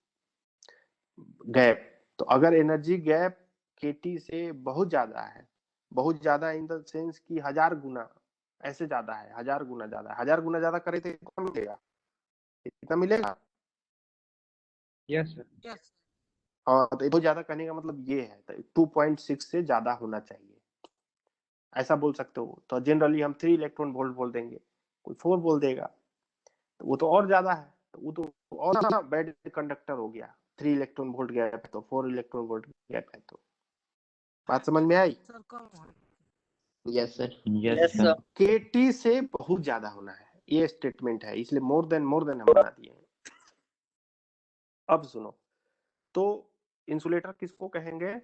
गैप। तो अगर एनर्जी गैप केटी से बहुत ज्यादा है, बहुत ज्यादा इन द सेंस कि 1000 गुना ऐसे ज्यादा है, 1000 गुना ज्यादा, 1000 गुना ज्यादा करे तो कितना मिलेगा, कितना मिलेगा? Yes sir. यस हाँ, तो बहुत ज्यादा कहने का मतलब ये है, तो 2.6 से ज्यादा होना चाहिए, ऐसा बोल सकते हो। तो जनरली हम 3 इलेक्ट्रॉन वोल्ट बोल देंगे, कोई 4 बोल देगा, तो वो तो और ज्यादा है, तो वो तो और बैड कंडक्टर हो गया। 3 इलेक्ट्रॉन वोल्ट गैप है तो 4 इलेक्ट्रॉन वोल्ट गैप है, तो बात समझ में आई? सर कम हो yes sir. Yes sir. KT से बहुत ज्यादा होना है, ये स्टेटमेंट है, इसलिए मोर देन हम बना दिए हैं। अब सुनो, तो इंसुलेटर किसको कहेंगे?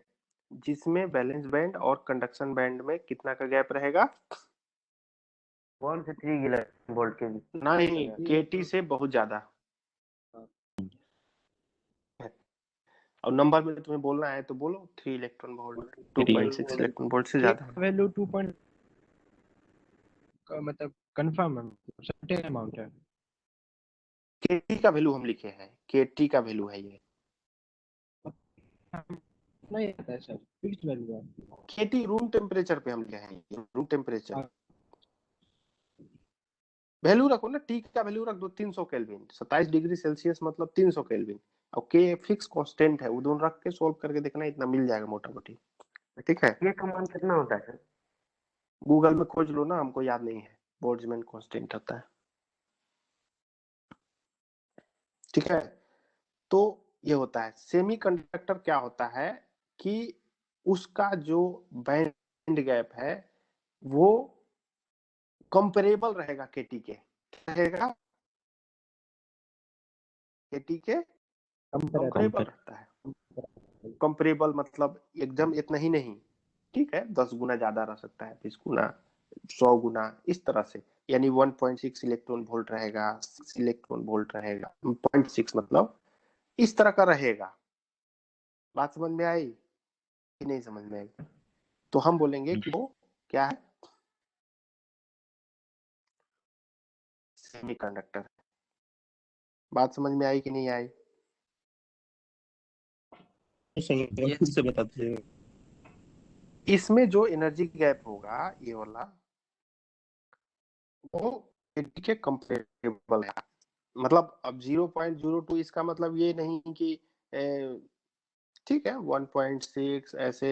जिसमें वैलेंस बैंड और कंडक्शन बैंड में कितना का गैप रहेगा? 1 से 3 इलेक्ट्रॉन वोल्ट के बीच। नहीं, केटी से बहुत ज्यादा। और नंबर में तुम्हें बोलना है तो बोलो, 3 इलेक्ट्रॉन वोल्ट, 2.6 इलेक्ट्रॉन वोल्ट से ज्यादा है। वैल्यू 2 का मतलब कंफर्म है, सर्टेन अमाउंट है। केटी का वैल्यू हम लिखे हैं, केटी का वैल्यू है ये। नहीं आता है सर, फिक्स्ड वैल्यू है। केटी रूम टेम्परेचर पे हम लिखे हैं, रूम टेम्परेचर। वैल्यू रखो ना, टी का वैल्यू रख दो 300 केल्विन, 27 डिग्री सेल्सियस मतलब 300 केल्विन। और के फिक्स कांस्टेंट है, वो दोनों रख के सोल्व करके देखना, इतना मिल जाएगा मोटा मोटी। ठीक है, ये का मान कितना होता है सर? गूगल में खोज लो ना, हमको याद नहीं है। बोल्ट्जमैन कांस्टेंट होता है। ठीक है, तो ये होता है सेमीकंडक्टर। क्या होता है कि उसका जो बैंड गैप है वो कंपेरेबल रहेगा केटी के। रहेगा केटी के कंपेरेबल रहता है। कंपेरेबल मतलब एकदम इतना ही नहीं, ठीक है, 10 गुना ज्यादा रह सकता है, 20 गुना, 100 गुना, इस तरह से। यानी 1.6 इलेक्ट्रॉन वोल्ट रहेगा, 6 इलेक्ट्रॉन वोल्ट रहेगा, 0.6 मतलब इस तरह का रहेगा। बात समझ में आई कि नहीं समझ में आई? तो हम बोलेंगे कि वो क्या है? सेमीकंडक्टर। बात समझ में आई कि नहीं आई? से बता दीजिए। इसमें जो एनर्जी गैप होगा ये वाला, वो केटी के कंपेरेबल है। मतलब अब 0.02 इसका मतलब ये नहीं कि ठीक है 1.6 ऐसे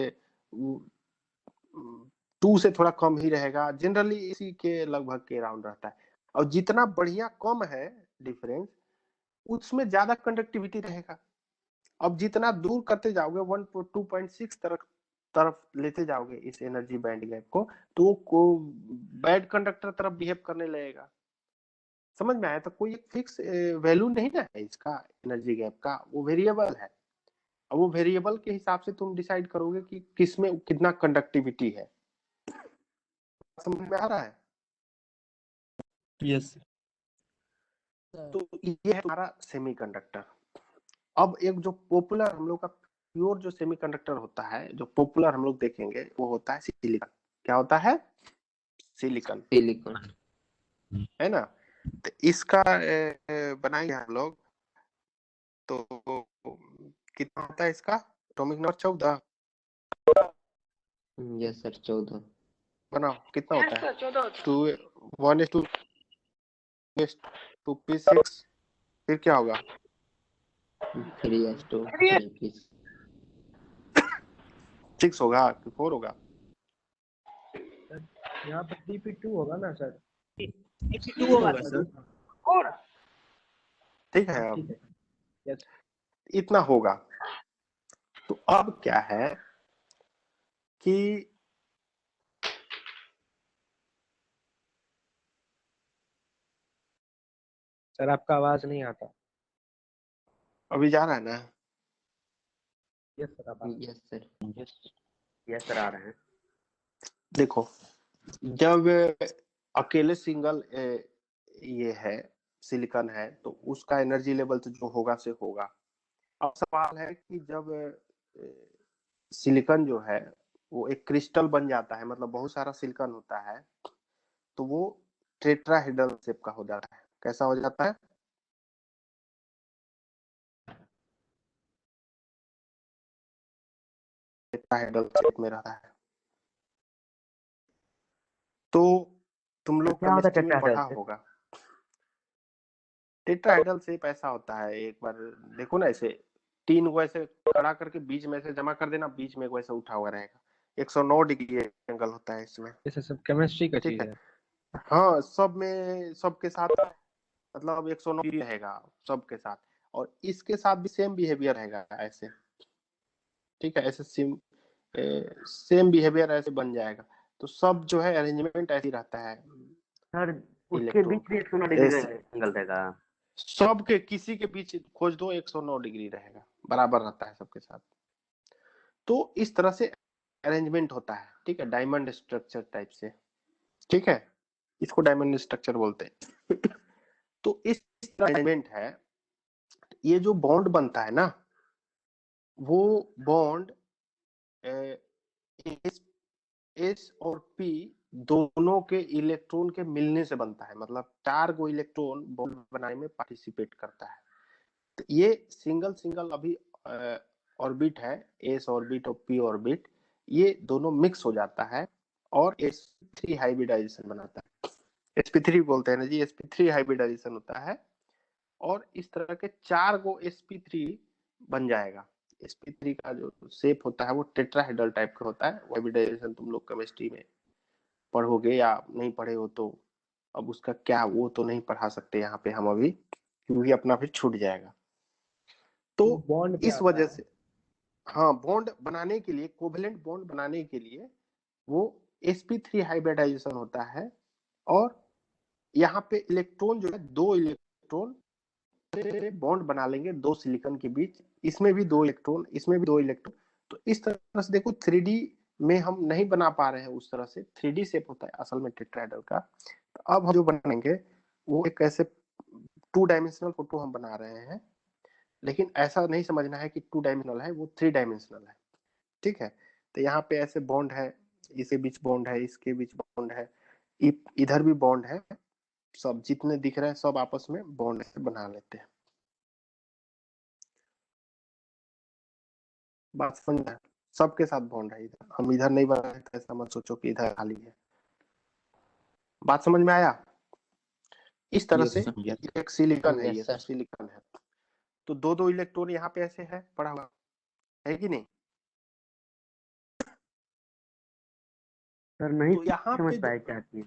2 से थोड़ा कम ही रहेगा, जनरली इसी के लगभग के राउंड रहता है। और जितना बढ़िया कम है डिफरेंस, उसमें ज्यादा कंडक्टिविटी रहेगा। अब जितना दूर करते जाओगे 2.6 तरफ लेते जाओगे इस एनर्जी बैंड गैप को, तो को बैड कंडक्टर तरफ बिहेव करने लगेगा। समझ में आया? तो कोई एक फिक्स वैल्यू नहीं ना है इसका एनर्जी गैप का, वो वेरिएबल है। अब वो वेरिएबल के हिसाब से तुम डिसाइड करोगे कि किस में कितना कंडक्टिविटी है। समझ में आ रहा है? यस। तो ये है हमारा सेमीकंडक्टर। अब एक जो पॉपुलर हम लोग का प्योर जो सेमीकंडक्टर होता है, जो पॉपुलर हम लोग देखेंगे, वो होता है सिलिकॉन। क्या होता है? Silicon, silicon. है ना? तो इसका बनाएंगे हम लोग, तो कितना होता है इसका एटॉमिक नंबर? 14। Yes sir, 14। बनाओ, कितना होता है? 1:2 2p6। फिर क्या होगा? 3s2 6 होगा कि 4 होगा? यहाँ पर dp2 होगा ना सर? टू होगा सर। ठीक है, ठीक अब है, यस। इतना होगा। तो अब क्या है कि सर आपका आवाज नहीं आता। अभी जा रहा है ना? यस सर, आप यस सर। यस सर, आ रहे हैं। देखो, जब अकेले सिंगल ये है सिलिकॉन है, तो उसका एनर्जी लेवल तो जो होगा से होगा। अब सवाल है कि जब सिलिकॉन जो है वो एक क्रिस्टल बन जाता है, मतलब बहुत सारा सिलिकॉन होता है, तो वो टेट्राहेड्रल शेप का हो जाता है। कैसा हो जाता है? टेट्राहेड्रल शेप में रहता है। तो तुम लोग क्या होता है केमिस्ट्री में पढ़ा टेट्राहेड्रल? होगा, टेट्राहेड्रल शेप ऐसा होता है, एक बार देखो ना, ऐसे 3 को ऐसे खड़ा करके बीच में से जमा कर देना, बीच में वैसे उठा हुआ रहेगा। 109 डिग्री एंगल होता है इसमें। ये सब केमिस्ट्री का ठीक चीज है, है। हाँ, सब में सबके साथ मतलब 109 डिग्री रहेगा सबके साथ, और इसके साथ भी सेम बिहेवियर रहेगा ऐसे। ठीक है, ऐसे सेम बिहेवियर ऐसे बन जाएगा। तो सब जो है अरेंजमेंट ऐसे ही रहता है सर उसके इलेक्ट्रॉन बीच में का। 109 डिग्री ऐसे एंगल रहेगा? सबके किसी के बीच खोज दो 109 डिग्री रहेगा, बराबर रहता है सबके साथ। तो इस तरह से अरेंजमेंट होता है, ठीक है, डायमंड स्ट्रक्चर टाइप से, ठीक है, इसको डायमंड स्ट्रक्चर बोलते हैं। तो इस तरह अरेंजमेंट है। ये जो बॉन्ड बनता है ना, वो बॉन्ड एस और पी दोनों के इलेक्ट्रॉन के मिलने से बनता है, मतलब 4 गो इलेक्ट्रॉन बॉन्ड बनाने में पार्टिसिपेट करता है। तो ये सिंगल सिंगल अभी ऑर्बिट है, एस ऑर्बिट और पी ऑर्बिट, ये दोनों मिक्स हो जाता है और sp3 हाइब्रिडाइजेशन बनाता है। sp3 बोलते हैं ना जी, sp3 हाइब्रिडाइजेशन होता है और इस तरह के 4 गो sp3 बन जाएगा। sp3 का जो शेप होता है वो टेट्राहेड्रल टाइप का होता है। हाइब्रिडाइजेशन तुम लोग केमिस्ट्री में पढ़ोगे या नहीं पढ़े हो तो अब उसका क्या, वो तो नहीं पढ़ा सकते यहाँ पे हम अभी, क्योंकि अपना फिर छूट जाएगा। तो बॉन्ड क्या इस होता वजह है? से हाँ, बॉन्ड बनाने के लिए, कोवेलेंट बॉन्ड बनाने के लिए वो sp3 हाइब्रिडाइजेशन होता है और यहाँ पे इलेक्ट्रॉन जो है, 2 इलेक्ट्रॉन बॉन्ड बना लेंगे 2 सिलिकॉन के बीच, इसमें भी 2 इलेक्ट्रॉन, इसमें भी 2 इलेक्ट्रॉन। तो इस तरह से देखो 3D में हम नहीं बना पा रहे हैं उस तरह से, 3D शेप होता है असल में टेट्राहेड्रल का। तो अब हम जो बनाएंगे वो एक ऐसे 2 डायमेंशनल फोटो हम बना रहे हैं, लेकिन ऐसा नहीं समझना है कि 2 डायमेंशनल है, वो 3 डायमेंशनल है, ठीक है। तो यहाँ पे ऐसे बॉन्ड है, इसके बीच बॉन्ड है, इसके बीच बॉन्ड है, इधर भी बॉन्ड है, सब जितने दिख रहे हैं सब आपस में बॉन्ड बना लेते हैं। बात समझ में? सबके साथ बॉन्ड है, इधर हम इधर नहीं बना रहे थे, ऐसा मत सोचो कि इधर खाली है। बात समझ में आया? इस तरह से एक सिलिकॉन है, ये यस सब सर। सिलिकॉन है। तो 2 इलेक्ट्रॉन यहाँ पे ऐसे है पड़ा हुआ, है कि नहीं? सर नहीं तो यहाँ समझ पे पाए क्या चीज।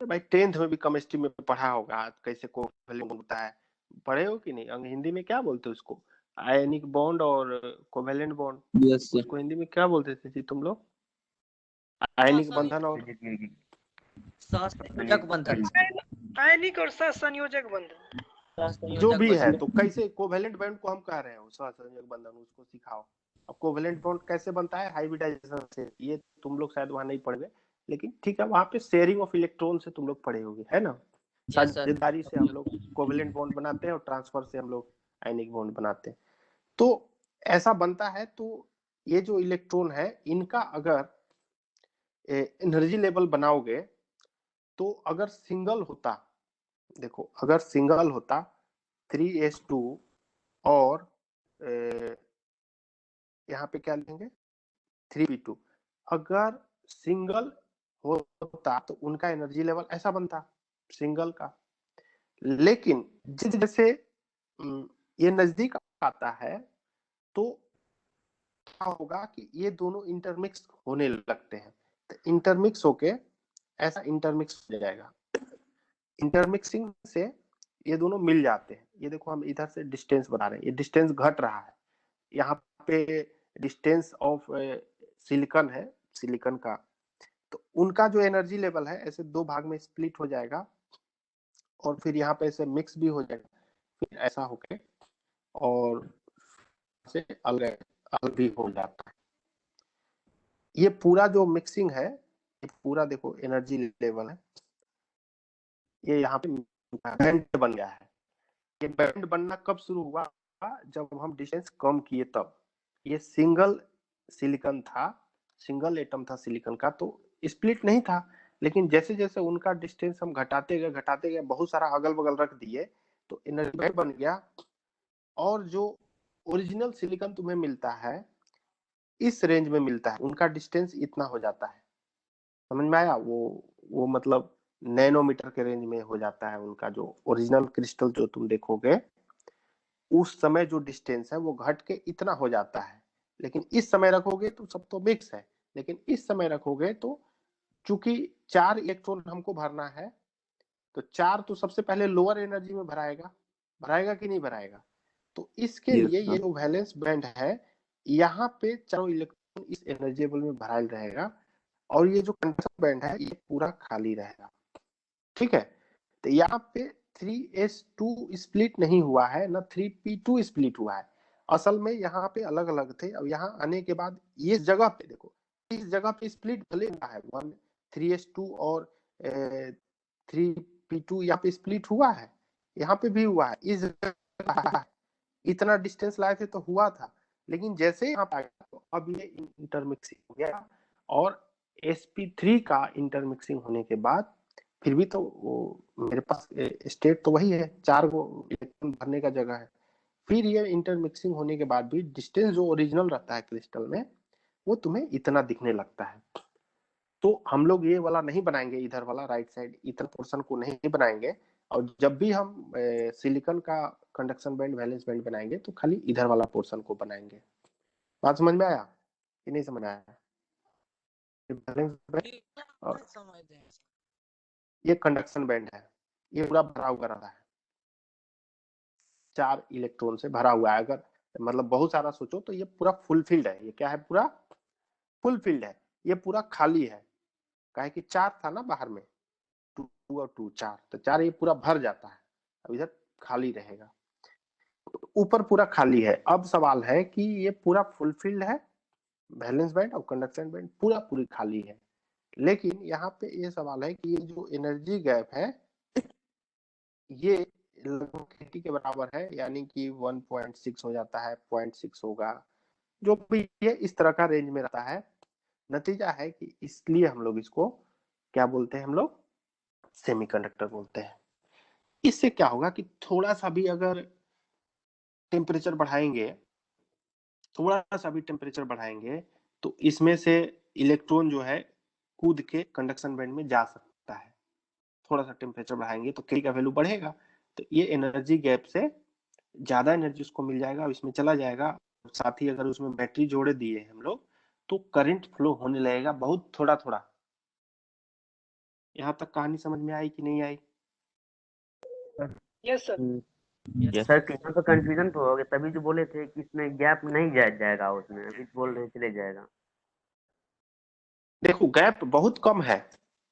भाई 10th में भी केमिस्ट्री में पढ़ा होगा कैसे कोवेलेंट होता है, पढ़े हो कि नहीं? हिंदी में क्या बोलते हैं उसको? आयनिक बॉन्ड और कोवेलेंट बॉन्ड, यस सर। उसको हिंदी में क्या बोलते थे जी तुम लोग? आयनिक बंधन और सहसंयोजक बंधन। आयनिक और सहसंयोजक बंधन। जो सहसंयोजक भी है। बंधन। तो कैसे कोवेलेंट बॉन्ड को हम कह रहे हैं सहसंयोजक बंधन, उसको सिखाओ। अब कोवेलेंट बॉन्ड कैसे बनता है? हाइब्रिडाइजेशन से। ये तुम लोग शायद वहां नहीं पढ़े, लेकिन ठीक है, वहां पे शेयरिंग ऑफ इलेक्ट्रॉन से तुम लोग पढ़े होगे, है ना? Yes sir. साझेदारी से हम लोग कोवेलेंट बॉन्ड बनाते हैं और ट्रांसफर से हम लोग आयनिक बॉन्ड बनाते हैं। तो ऐसा बनता है। तो ये जो इलेक्ट्रॉन है, इनका अगर एनर्जी लेवल बनाओगे तो अगर सिंगल होता, देखो अगर सिंगल होता 3s2 और यहाँ पे क्या लेंगे 3p2, अगर सिंगल होता तो उनका एनर्जी लेवल ऐसा बनता सिंगल का। लेकिन जैसे जैसे ये नजदीक आता है तो क्या होगा कि ये दोनों इंटरमिक्स होने लगते हैं। तो इंटरमिक्स होके ऐसा इंटरमिक्स हो जाएगा। इंटरमिक्सिंग से ये दोनों मिल जाते हैं। ये देखो हम इधर से डिस्टेंस बना रहे हैं, ये डिस्टेंस घट रहा है। यहाँ पे डिस्टेंस ऑफ सिलिकॉन है, सिलिकॉन का, तो उनका जो एनर्जी लेवल है ऐसे 2 भाग में स्प्लिट हो जाएगा और फिर यहाँ पे ऐसे मिक्स भी हो जाएगा, फिर ऐसा होके और से अलग अलग भी हो जाता है। ये पूरा जो मिक्सिंग है, ये पूरा देखो एनर्जी लेवल है, ये यहाँ पे बैंड बन गया है। ये बैंड बनना कब शुरू हुआ? जब हम डिस्टेंस कम किए तब। ये सिंगल सिलिकॉन था, सिंगल एटम था सिलिकॉन का, तो स्प्लिट नहीं था। लेकिन जैसे जैसे उनका डिस्टेंस हम घटाते गए, बहुत सारा अगल बगल रख दिए, तो एनर्जी बैंड बन गया। और जो ओरिजिनल सिलिकॉन तुम्हें मिलता है इस रेंज में मिलता है, उनका डिस्टेंस इतना हो जाता है। समझ में आया? वो मतलब नैनोमीटर के रेंज में हो जाता है उनका। जो ओरिजिनल क्रिस्टल जो तुम देखोगे उस समय जो डिस्टेंस है वो घट के इतना हो जाता है। लेकिन इस समय रखोगे तो सब तो मिक्स है, लेकिन इस समय रखोगे तो चूंकि 4 इलेक्ट्रॉन हमको भरना है, तो 4 तो सबसे पहले लोअर एनर्जी में भराएगा, भराएगा कि नहीं भराएगा? तो इसके लिए ये जो वैलेंस बैंड है, यहाँ पे 4 इलेक्ट्रॉन इस एनर्जी लेवल में भराया रहेगा और ये जो कंडक्शन बैंड है ये पूरा खाली रहेगा, ठीक है। तो यहाँ पे 3s2 स्प्लिट नहीं हुआ है, ना 3p2 स्प्लिट हुआ है। असल में यहाँ पे अलग अलग थे। अब यहाँ आने के बाद इस जगह पे देखो, इस जगह पे स्प्लिट भले हुआ है 1 3s2 और 3p2 यहाँ पे स्प्लिट हुआ है, यहाँ पे भी हुआ है, इस जगह इतना डिस्टेंस लाए थे तो हुआ था, लेकिन जैसे यहाँ पे आया तो अब ये इंटरमिक्सिंग हो गया। और sp3 का इंटरमिक्सिंग होने के बाद फिर भी तो वो मेरे पास स्टेट तो वही है, 4 को इलेक्ट्रॉन भरने का जगह है। फिर ये इंटरमिक्सिंग होने के बाद भी डिस्टेंस जो ओरिजिनल रहता है क्रिस्टल में वो तुम्हें इतना दिखने लगता है। तो हम लोग ये वाला नहीं बनाएंगे, इधर वाला राइट साइड इधर पोर्शन को नहीं बनाएंगे। और जब भी हम सिलिकॉन का कंडक्शन बैंड वैलेंस बैंड बनाएंगे तो खाली इधर वाला पोर्शन को बनाएंगे। बात समझ में आया कि नहीं समझ में आया? और ये कंडक्शन बैंड है, ये पूरा भरा हुआ रहता है, 4 इलेक्ट्रॉन से भरा हुआ है। अगर मतलब बहुत सारा सोचो तो ये पूरा फुलफिल्ड है। ये क्या है? पूरा फुलफिल्ड है, ये पूरा खाली है। काहे कि 4 था ना बाहर में, 2 और 2 4, तो 4 ये पूरा भर जाता है। अब इधर खाली रहेगा, ऊपर पूरा खाली है। अब सवाल है कि ये पूरा फुलफिल्ड है, वैलेंस बैंड और कंडक्शन बैंड पूरा पूरी खाली है। लेकिन यहाँ पे ये सवाल है कि ये जो एनर्जी गैप है ये लगभग 80 के बराबर है, यानी कि 1.6 हो जाता है, 0.6 होगा, जो भी ये इस तरह का रेंज में रहता है। नतीजा है कि इसलिए हम लोग इसको क्या बोलते हैं? हम लोग सेमीकंडक्टर बोलते हैं। इससे क्या होगा कि थोड़ा सा भी अगर टेम्परेचर बढ़ाएंगे, थोड़ा सा भी टेम्परेचर बढ़ाएंगे तो इसमें से इलेक्ट्रॉन जो है कूद के कंडक्शन बैंड में जा सकता है। थोड़ा सा टेम्परेचर बढ़ाएंगे तो के का वैल्यू बढ़ेगा, तो ये एनर्जी गैप से ज्यादा एनर्जी उसको मिल जाएगा, इसमें चला जाएगा। साथ ही अगर उसमें बैटरी जोड़े दिए हम लोग तो करंट फ्लो होने लगेगा बहुत थोड़ा थोड़ा। यहाँ तक कहानी समझ में आई कि नहीं आई? Yes sir. सर यहाँ पे कंफ्यूजन तो हो गया, तभी जो बोले थे कि इसमें गैप नहीं जाएगा, उसमें अभी बोल रहे चले जाएगा। देखो गैप बहुत कम है,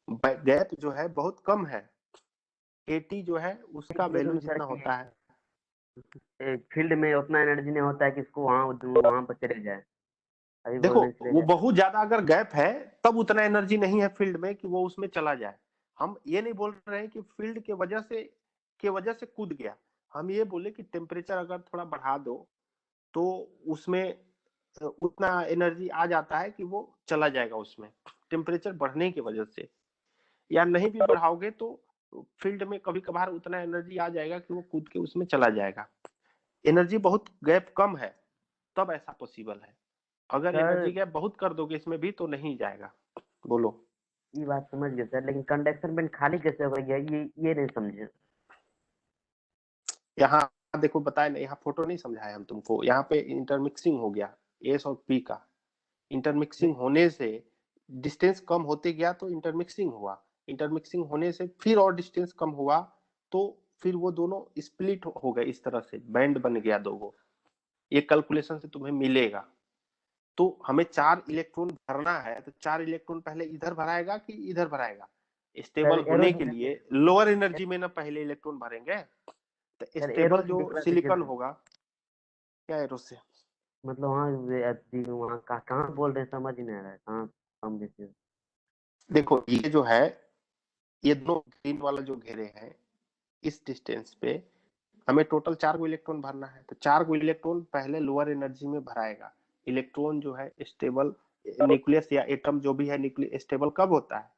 गैप जो है बहुत कम है। 80 जो है उसका वैल्यू जितना होता है, फील्ड में उतना एनर्जी नहीं होता है कि इसको वहां पर चले जाए। अभी देखो बोल रहे चले वो जाए। बहुत ज्यादा अगर गैप है तब उतना एनर्जी नहीं है फील्ड में कि वो उसमें चला जाए। हम ये नहीं बोल रहे हैं कि फील्ड के वजह से कूद गया। हम ये बोले कि टेम्परेचर अगर थोड़ा बढ़ा दो तो उसमें उतना एनर्जी आ जाता है कि वो चला जाएगा उसमें, टेम्परेचर बढ़ने की वजह से। या नहीं भी बढ़ाओगे तो फील्ड में कभी कभार उतना एनर्जी आ जाएगा कि वो कूद के उसमें चला जाएगा। एनर्जी बहुत गैप कम है तब ऐसा पॉसिबल है। अगर एनर्जी गैप बहुत कर दोगे इसमें भी तो नहीं जाएगा। बोलो। ये बात समझ गए सर, लेकिन कंडक्शन बैंड खाली कैसे हो गया ये नहीं समझे। यहाँ देखो बताए ना, यहाँ फोटो नहीं समझाया हम तुमको, यहाँ पे इंटरमिक्सिंग हो गया एस और पी का। इंटरमिक्सिंग होने से डिस्टेंस कम होते गया तो इंटरमिक्सिंग हुआ, इंटरमिक्सिंग होने से फिर और डिस्टेंस कम हुआ तो फिर वो दोनों स्प्लिट हो गए, इस तरह से बैंड बन गया दो वो। ये कैलकुलेशन से तुम्हें मिलेगा। तो हमें 4 इलेक्ट्रॉन भरना है तो 4 इलेक्ट्रॉन पहले इधर भराएगा कि इधर भराएगा? स्टेबल होने के लिए लोअर एनर्जी में ना पहले इलेक्ट्रॉन भरेंगे, तो स्टेबल जो सिलिकॉन होगा। क्या एरो से मतलब वहाँ कहाँ बोल रहे हैं समझ ही नहीं आ रहा है, कहाँ कम बेसी। देखो ये जो है, ये दोनों ग्रीन वाला जो घेरे हैं इस डिस्टेंस पे हमें टोटल 4 को इलेक्ट्रॉन भरना है, तो 4 को इलेक्ट्रॉन पहले लोअर एनर्जी में भराएगा। इलेक्ट्रॉन जो है स्टेबल, न्यूक्लियस या एटम जो भी है न्यूक्लियस स्टेबल कब होता है?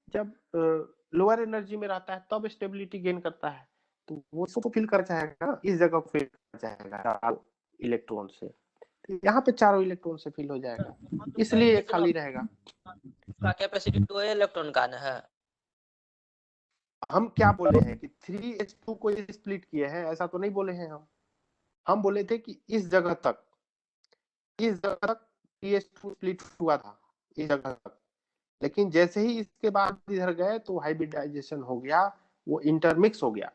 जब लोअर एनर्जी में रहता है तब स्टेबिलिटी गेन करता है। तो वो इसको फिल कर जाएगा, इस जगह फिल कर जाएगा इलेक्ट्रॉन से। तो यहाँ पे 4 इलेक्ट्रॉन से फिल हो जाएगा, इसलिए ये खाली रहेगा। का कैपेसिटी 2 इलेक्ट्रॉन का है। हम क्या बोले हैं कि 3s2 को स्प्लिट किए हैं, ऐसा तो नहीं बोले हैं हम बोले थे कि इस जगह तक 3s2 स्प्लिट हुआ था, इस जगह तक। लेकिन जैसे ही इसके बाद इधर गए तो हाइब्रिडाइजेशन हो गया, वो इंटरमिक्स हो गया,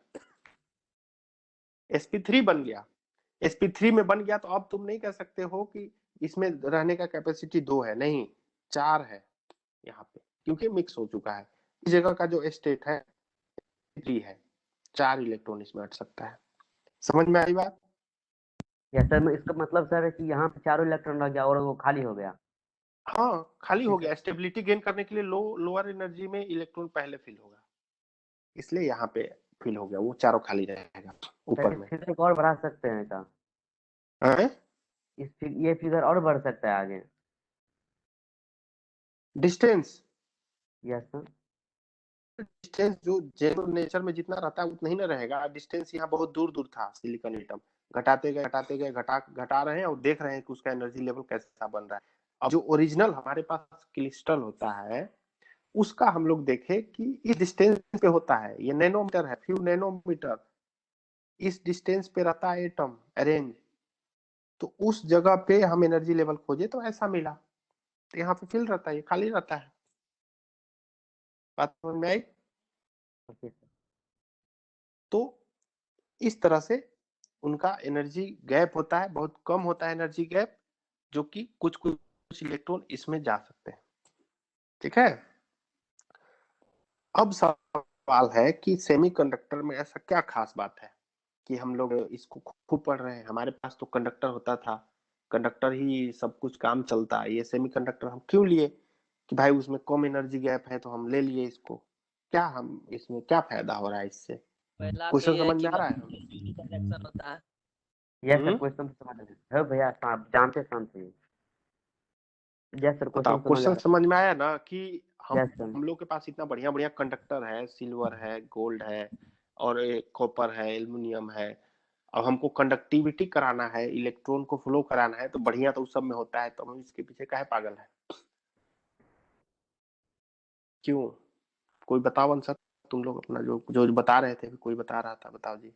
sp3 बन गया। sp3 में बन गया तो अब तुम नहीं कह सकते हो कि इसमें रहने का कैपेसिटी 2 है, नहीं 4 है यहाँ पे, क्योंकि मिक्स हो चुका है। इस जगह का जो स्टेट है 3 है, 4 इलेक्ट्रॉन इसमें अट सकता है। समझ में आई बात? या सर इसका मतलब सर है कि यहाँ पे चारों इलेक्ट्रॉन रह गया और वो खाली हो गया। हाँ, खाली हो गया। स्टेबिलिटी गेन करने के लिए लोअर एनर्जी में इलेक्ट्रॉन पहले फिल होगा, इसलिए यहाँ पे फिल हो गया, वो चारों खाली रहेगा ऊपर सर में। इस फिगर को और बढ़ा सकते हैं क्या? हैं? ये फिगर और बढ़ सकता है आगे? Distance yes sir. डिस्टेंस जो जेरो नेचर में जितना रहता है उतना ही ना रहेगा। डिस्टेंस यहाँ बहुत दूर दूर था, सिलिकॉन एटम घटाते गए घटा रहे हैं और देख रहे हैं कि उसका एनर्जी लेवल कैसा बन रहा है। अब जो ओरिजिनल हमारे पास क्रिस्टल होता है उसका हम लोग देखें कि इस डिस्टेंस पे होता है, ये नैनोमीटर है, फ्यू नैनोमीटर इस डिस्टेंस पे रहता है एटम अरेंज। तो उस जगह पे हम एनर्जी लेवल खोजे तो ऐसा मिला, तो यहाँ पे फिल रहता है, ये खाली रहता है। बात समझ में आई? Okay sir. तो इस तरह से उनका एनर्जी गैप होता है, बहुत कम होता है एनर्जी गैप, जो कि कुछ कुछ इलेक्ट्रॉन इसमें जा सकते हैं। ठीक है, अब सवाल है कि सेमीकंडक्टर में ऐसा क्या खास बात है कि हम लोग इसको खूब पढ़ रहे हैं। हमारे पास तो कंडक्टर होता था, कंडक्टर ही सब कुछ काम चलता है। ये सेमीकंडक्टर हम क्यों लिए कि भाई उसमें कम एनर्जी गैप है तो हम ले लिए इसको। क्या हम इसमें क्या फायदा हो रहा है इससे? पहला तो क्वेश्चन ये है समझ कि में आ रहा है? यूनिडायरेक्शन होता है। यस सर क्वेश्चन समझ रहे हैं भैया, आप जानते शांत हुए। यस सर बताओ, क्वेश्चन समझ आ क्वेश्चन रहा समझ में आया ना कि है। Yes sir. हम लोग के पास इतना बढ़िया बढ़िया कंडक्टर है, सिल्वर है, गोल्ड है और कॉपर है, एल्युमिनियम है। अब हमको कंडक्टिविटी कराना है, इलेक्ट्रॉन को फ्लो कराना है, तो बढ़िया तो उस सब में होता है, तो हम इसके पीछे काहे पागल है? क्यों? कोई बताओ आंसर। तुम लोग अपना जो जो बता रहे थे, कोई बता रहा था, बताओ जी।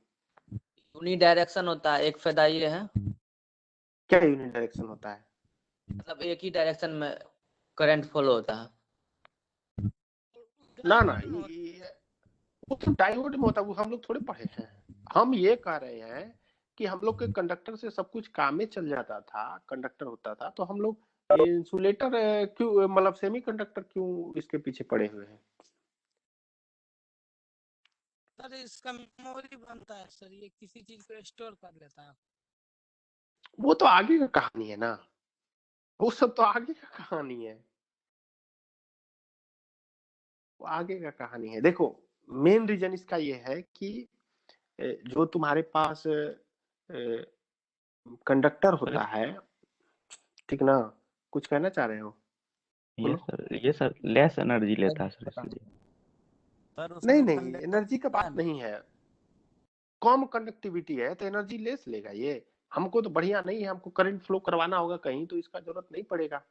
यूनिडायरेक्शन होता है, एक फायदा ये है, क्या यूनिट डायरेक्शन होता है? मतलब एक ही डायरेक्शन में करंट फ्लो होता है। ना ना, वो तो डायोड में होता है, वो हम लोग थोड़े पढ़े हैं। हम ये कह रहे हैं कि हम लोग के कंडक्टर से सब कुछ काम में चल जाता था, कंडक्टर होता था, तो हम लोग इंसुलेटर क्यों, मतलब सेमी कंडक्टर क्यों इसके पीछे पड़े हुए हैं? सर इसका मेमोरी बनता है सर, ये किसी चीज को स्टोर कर लेता है। वो तो आगे का कहानी है ना, वो सब तो आगे का कहानी है, वो आगे का कहानी है। देखो, मेन रीजन इसका ये है कि जो तुम्हारे पास कंडक्टर होता है, ठीक ना? कुछ कहना चाह रहे हो? ये सर लेस एनर्जी लेता है सर, इसलिए। सर नहीं उसमें नहीं, एनर्जी का बात नहीं है, कम कंडक्टिविटी है तो एनर्जी लेस लेगा ये। हमको तो बढ़िया नहीं है, हमको करंट फ्लो करवाना होगा कहीं, तो इसका जरूरत नहीं पड़ेगा।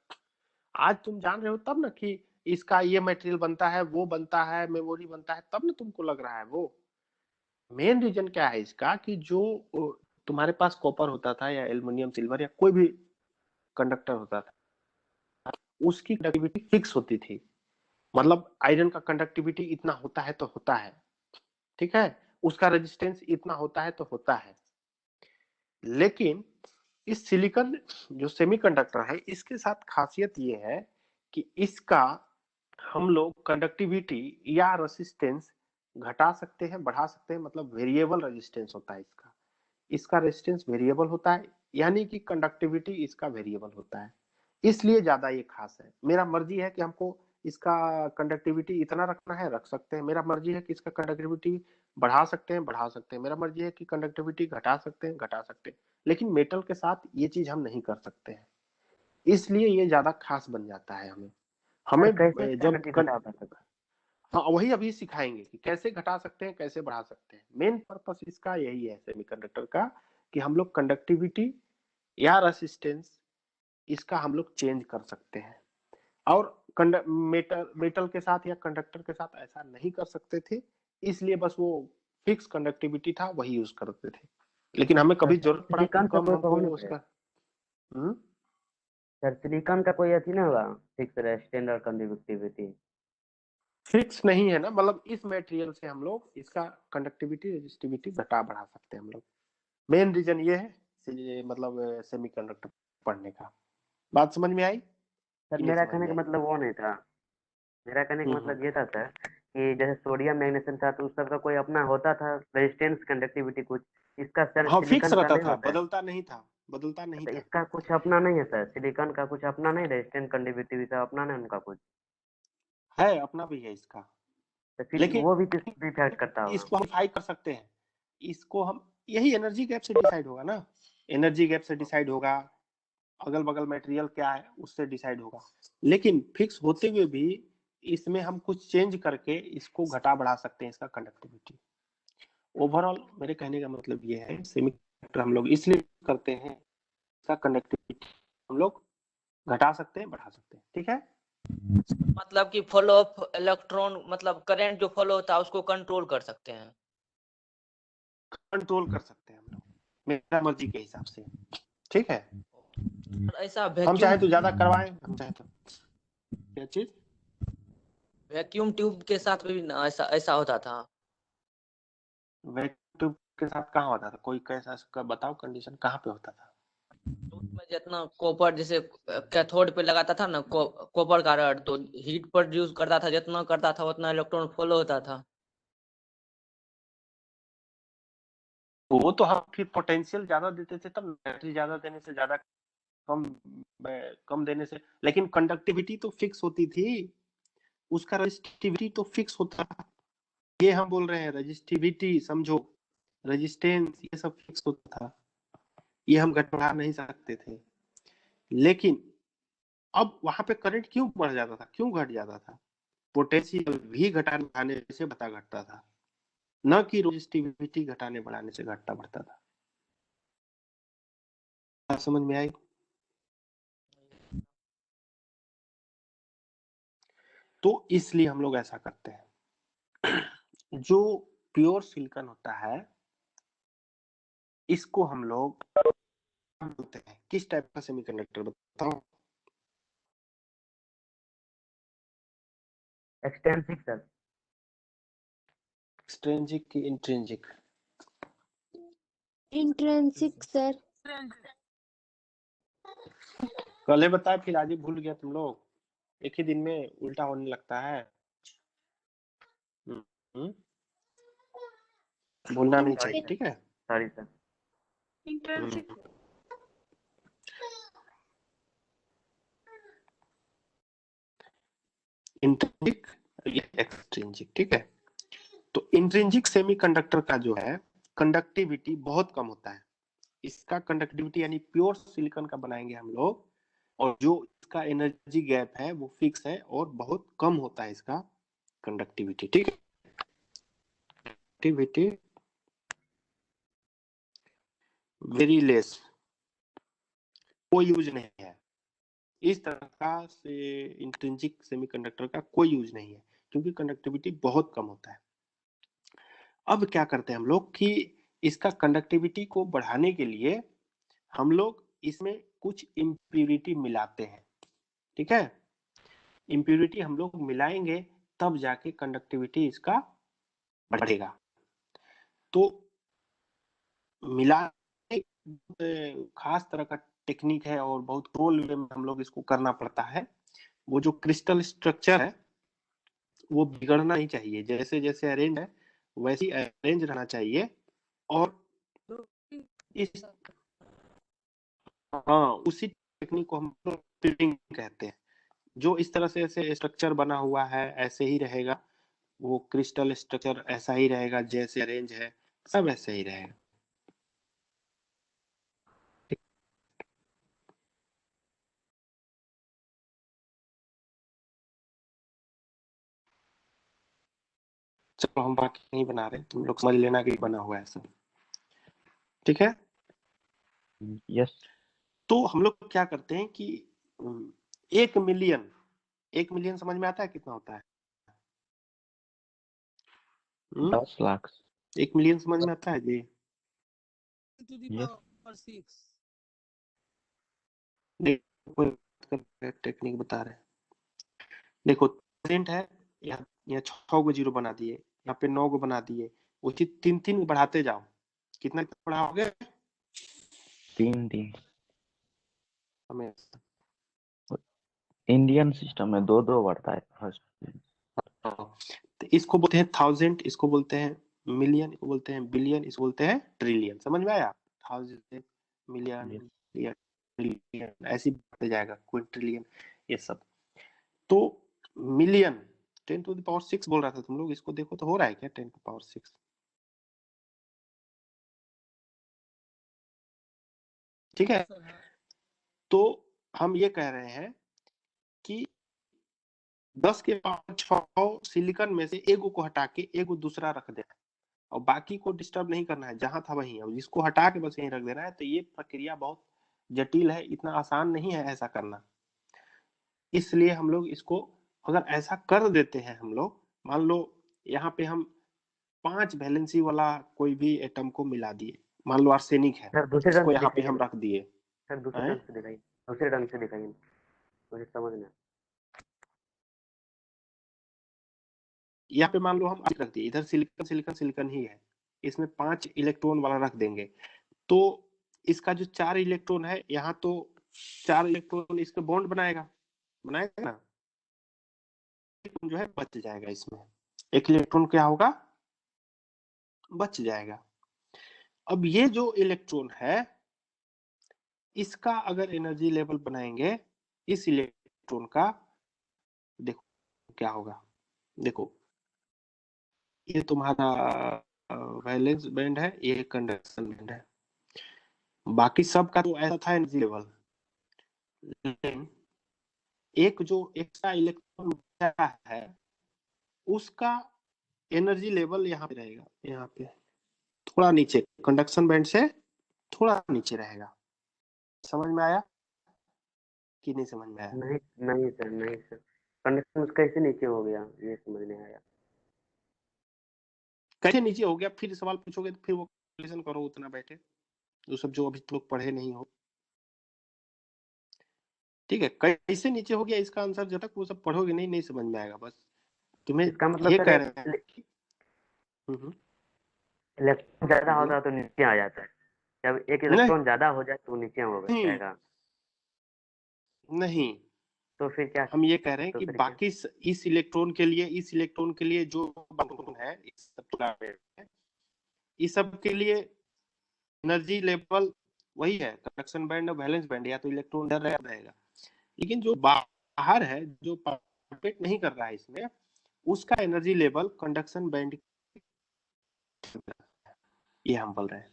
आज तुम जान रहे हो तब ना कि इसका ये मटेरियल बनता है, वो बनता है, मेमोरी बनता है, तब ना तुमको लग रहा है वो। मेन रीजन क्या है इसका कि जो तुम्हारे पास कॉपर होता था या एल्युमिनियम, सिल्वर या कोई भी कंडक्टर होता था, उसकी कंडक्टिविटी फिक्स होती थी। मतलब आयरन का कंडक्टिविटी इतना होता है तो होता है, ठीक है, उसका रेजिस्टेंस इतना होता है तो होता है। लेकिन इस सिलिकॉन जो सेमीकंडक्टर है, इसके साथ खासियत ये है कि इसका हम लोग कंडक्टिविटी या रेजिस्टेंस घटा सकते हैं, बढ़ा सकते हैं, मतलब वेरिएबल रेजिस्टेंस होता है इसका। इसका रेजिस्टेंस वेरिएबल होता है, यानी कि कंडक्टिविटी इसका वेरिएबल होता है, इसलिए ज्यादा ये खास है। मेरा मर्जी है कि हमको इसका कंडक्टिविटी इतना रखना है, रख सकते हैं। मेरा मर्जी है कि इसका कंडक्टिविटी बढ़ा सकते हैं, बढ़ा सकते हैं। मेरा मर्जी है कि कंडक्टिविटी घटा सकते हैं, घटा सकते हैं। लेकिन मेटल के साथ ये चीज हम नहीं कर सकते हैं, इसलिए ये ज्यादा खास बन जाता है हमें। सर कैसे जब एनर्जी घटा सकते हैं? हाँ, वही अभी सिखाएंगे कि कैसे घटा सकते हैं, कैसे बढ़ा सकते हैं। मेन पर्पस इसका यही है सेमीकंडक्टर का, कि हम लोग कंडक्टिविटी या रेसिस्टेंस इसका हम लोग चेंज कर सकते हैं। और मेटल के साथ या कंडक्टर के साथ ऐसा नहीं कर सकते थे, इसलिए बस वो फिक्स कंडक्टिविटी था, वही यूज करते थे। लेकिन हमें कभी जरूरत पड़ा कि सिलिकॉन का कम कोई हमको प्रॉब्लम नहीं उसका सर? सिलिकॉन का कोई अथी ना होगा फिक्स स्टैंडर्ड कंडक्टिविटी? फिक्स नहीं है ना, मतलब इस मटेरियल से हम लोग इसका कंडक्टिविटी रेजिस्टिविटी घटा बढ़ा सकते हैं हम लोग। मेन रीजन ये है मतलब सेमीकंडक्टर पढ़ने का। बात समझ में आई? सर नहीं मेरा समझ कहने में का आई? मतलब वो नहीं था। मेरा कहने का मतलब ये था सर कि जैसे सोडियम मैग्नीशियम था तो उस सब का कोई अपना होता था रेजिस्टेंस कंडक्टिविटी कुछ, इसका सर हाँ, फिक्स सिलिकॉन का रहता नहीं था, होता है? बदलता नहीं था। बदलता नहीं तो था। इसका कुछ अपना नहीं है सर, सिलिकॉन का कुछ अपना नहीं, रेजिस्टेंट कंडक्टिविटी का अपना नहीं उनका कुछ, है अपना भी है इसका, तो फिर लेकिन वो भी डिफेक्ट करता होगा। इसको मॉडिफाई कर सकते हैं। इसको हम यही एनर्जी गैप से डिसाइड होगा ना, एनर्जी गैप से डिसाइड होगा, अगल बगल मटेरियल क्या है उससे डिसाइड होगा। लेकिन फिक्स होते हुए भी इसमें हम कुछ चेंज करके इसको घटा बढ़ा सकते हैं, इसका कंडक्टिविटी। ओवरऑल मेरे कहने का मतलब ये है, सेमीकंडक्टर हम लोग इसलिए करते हैं, इसका कंडक्टिविटी हम लोग घटा सकते हैं, बढ़ा सकते हैं। ठीक है, मतलब कि फ्लो ऑफ इलेक्ट्रॉन, मतलब करंट जो फ्लो होता है उसको कंट्रोल कर सकते हैं। कंट्रोल कर सकते हैं हम लोग मेरा मर्जी के हिसाब से। ठीक है, ऐसा हम वैक्यूम चाहे तो ज्यादा करवाएं, हम चाहे तो क्या चीज, वैक्यूम ट्यूब के साथ भी ना ऐसा ऐसा होता था। वैक्यूम के साथ कहाँ होता था, कोई कैसा बताओ कंडीशन कहाँ पे होता था। उसमें जितना कॉपर जैसे कैथोड पे लगाता था ना कॉपर का रड, तो हीट प्रोड्यूस करता था, जितना करता था उतना इलेक्ट्रॉन फ्लो होता था। वो तो हम फिर पोटेंशियल ज्यादा देते थे तब, बैटरी ज्यादा देने से ज्यादा, कम कम देने से, लेकिन कंडक्टिविटी तो फिक्स होती थी, उसका रेजिस्टिविटी तो फिक्स होता था। ये हम बोल रहे हैं रेजिस्टिविटी, समझो, रेजिस्टेंस ये सब फिक्स होता था, ये हम घटा नहीं सकते थे। लेकिन अब वहां पे करंट क्यों बढ़ जाता था, क्यों घट जाता था, पोटेंशियल भी घटाने से बता घटता था, न कि रेजिस्टिविटी घटाने बढ़ाने से घटता बढ़ता था। बात समझ में आई? तो इसलिए हम लोग ऐसा करते हैं। जो प्योर सिलिकॉन होता है इसको हम लोग बोलते हैं किस टाइप का सेमीकंडक्टर, बताओ। Extensive sir. एक्सट्रिंसिक की इंट्रिंसिक? Intrinsic sir. कल ही बताया, फिर आज ही भूल गया तुम लोग, एक ही दिन में उल्टा होने लगता है। हम्म, भूलना नहीं चाहिए, ठीक है। Sorry sir. इंट्रिंसिक इंट्रिंसिक या एक्सट्रिंसिक, ठीक है। तो इंट्रिंसिक सेमीकंडक्टर का जो है कंडक्टिविटी बहुत कम होता है, इसका कंडक्टिविटी यानी प्योर सिलिकॉन का बनाएंगे हम लोग, और जो इसका एनर्जी गैप है वो फिक्स है और बहुत कम होता है इसका कंडक्टिविटी, ठीक है। कंडक्टिविटी वेरी लेस, कोई यूज नहीं है इस तरह का से इंट्रिंसिक सेमीकंडक्टर का, कोई यूज नहीं है क्योंकि कंडक्टिविटी बहुत कम होता है। अब क्या करते हैं हम लोग कि इसका कंडक्टिविटी को बढ़ाने के लिए हम लोग इसमें कुछ इम्प्यूरिटी मिलाते हैं, ठीक है। इम्प्यूरिटी हम लोग मिलाएंगे तब जाके कंडक्टिविटी इसका बढ़ेगा। तो मिलाने खास तरह का टेक्निक है और बहुत कंट्रोल वे में हम लोग इसको करना पड़ता है। वो जो क्रिस्टल स्ट्रक्चर है वो बिगड़ना नहीं चाहिए, जैसे जैसे अरेंज है वैसे ही अरेंज रहना चाहिए। और इस हाँ, उसी टेक्निक को हम लोग प्रिंटिंग कहते हैं। जो इस तरह से ऐसे स्ट्रक्चर बना हुआ है ऐसे ही रहेगा, वो क्रिस्टल स्ट्रक्चर ऐसा ही रहेगा, जैसे अरेंज है सब ऐसे ही रहेगा। चलो हम बाकी नहीं बना रहे, तुम लोग समझ लेना कि बना हुआ है सब, ठीक है। यस। तो हम लोग क्या करते हैं कि 1 मिलियन, 1 मिलियन समझ में आता है कितना होता है? 10 लाख। 1 मिलियन समझ में आता है जी? To the power 6। टेक्निक बता रहे हैं, देखो परसेंट है, यहाँ 6 गो जीरो बना दिए, यहाँ पे 9 गो बना दिए, उसी 3 3 बढ़ाते जाओ, कितना बढ़ाओगे? 3 हमेशा इंडियन सिस्टम में 2 2 बढ़ता है फर्स्ट। तो इसको बोलते हैं थाउजेंड, इसको बोलते हैं मिलियन, इसको बोलते हैं बिलियन, इसको बोलते हैं ट्रिलियन। समझ में आया? थाउजेंड, मिलियन, ट्रिलियन ऐसी बढ़ते जाएगा, क्विंट्रिलियन, ये सब। तो मिलियन 10⁶ बोल रहा था तुम लोग, इसको देखो तो हो रहा है क्या 10⁶? ठीक है, सर हाँ। तो हम ये कह रहे हैं कि 10⁶ सिलिकॉन में से एगो को हटा के एगो दूसरा रख देना और बाकी को डिस्टर्ब नहीं करना है, जहां था वहीं, अब जिसको हटा के बस यहीं रख देना है। तो ये प्रक्रिया बहुत जटिल है, इतना आसान नहीं है ऐसा करना। इसलिए हम लोग इसको अगर ऐसा कर देते हैं, हम लोग मान लो यहाँ पे हम 5 वैलेंसी वाला कोई भी एटम को मिला दिए, मान लो आर्सेनिक है, सर दूसरे ढंग इसको से यहाँ पे दिखाइए हम ना, रख दिए, सर दूसरे हैं? ढंग से दिखाइए, दूसरे ढंग से दिखाइए, मुझे समझना। यहाँ पे मान लो हम रख दिए, इधर सिलिकॉन सिलिकॉन सिलिकॉन ही है, इसमें 5 इलेक्ट्रॉन वाला रख देंगे, तो इसका जो 4 इलेक्ट्रॉन है यहाँ, तो 4 इलेक्ट्रॉन इसके बॉन्ड बनाएगा ना, जो है बच जाएगा, इसमें एक इलेक्ट्रॉन क्या होगा, बच जाएगा। अब ये जो इलेक्ट्रॉन है, इसका अगर एनर्जी लेवल बनाएंगे इस इलेक्ट्रॉन का, देखो क्या होगा। देखो ये तुम्हारा वैलेंस बैंड है, ये कंडक्शन बैंड है, बाकी सब का तो ऐसा था एनर्जी लेवल, लेकिन एक जो एक्स्ट्रा इलेक्ट्रॉन बचा है उसका एनर्जी लेवल यहाँ पे रहेगा, यहाँ पे थोड़ा नीचे, कंडक्शन बैंड से थोड़ा नीचे रहेगा। समझ में आया कि नहीं समझ में आया? नहीं नहीं सर, नहीं सर, कंडक्शन उसका कैसे नीचे हो गया, ये समझ नहीं आया। कैसे नीचे हो गया, फिर सवाल पूछोगे तो फिर वो कैलकुलेशन करो, उतना बैठे वो सब जो अभी लोग पढ़े नहीं हो। ठीक है, कैसे नीचे हो गया इसका आंसर जब तक वो सब पढ़ोगे नहीं, नहीं समझ में आएगा। बस तुम्हें इसका मतलब ये सर कह रहे हैं कि इलेक्ट्रॉन ज्यादा बोलो। होता है तो नीचे आ जाता है, जब एक नहीं इलेक्ट्रॉन ज्यादा हो जाए तो नीचे हो जाएगा, नहीं, तो फिर क्या? हम ये कह रहे हैं तो कि फिर क्या? बाकी इस इलेक्ट्रॉन के लिए जो बॉन्ड है इस सब के लिए एनर्जी लेवल वही है, कंडक्शन बैंड और वैलेंस बैंड, या तो इलेक्ट्रॉन इधर रहेगा, लेकिन जो बाहर है, जो पार्टिसिपेट नहीं कर रहा है इसमें, उसका एनर्जी लेवल कंडक्शन बैंड, ये हम बोल रहे हैं।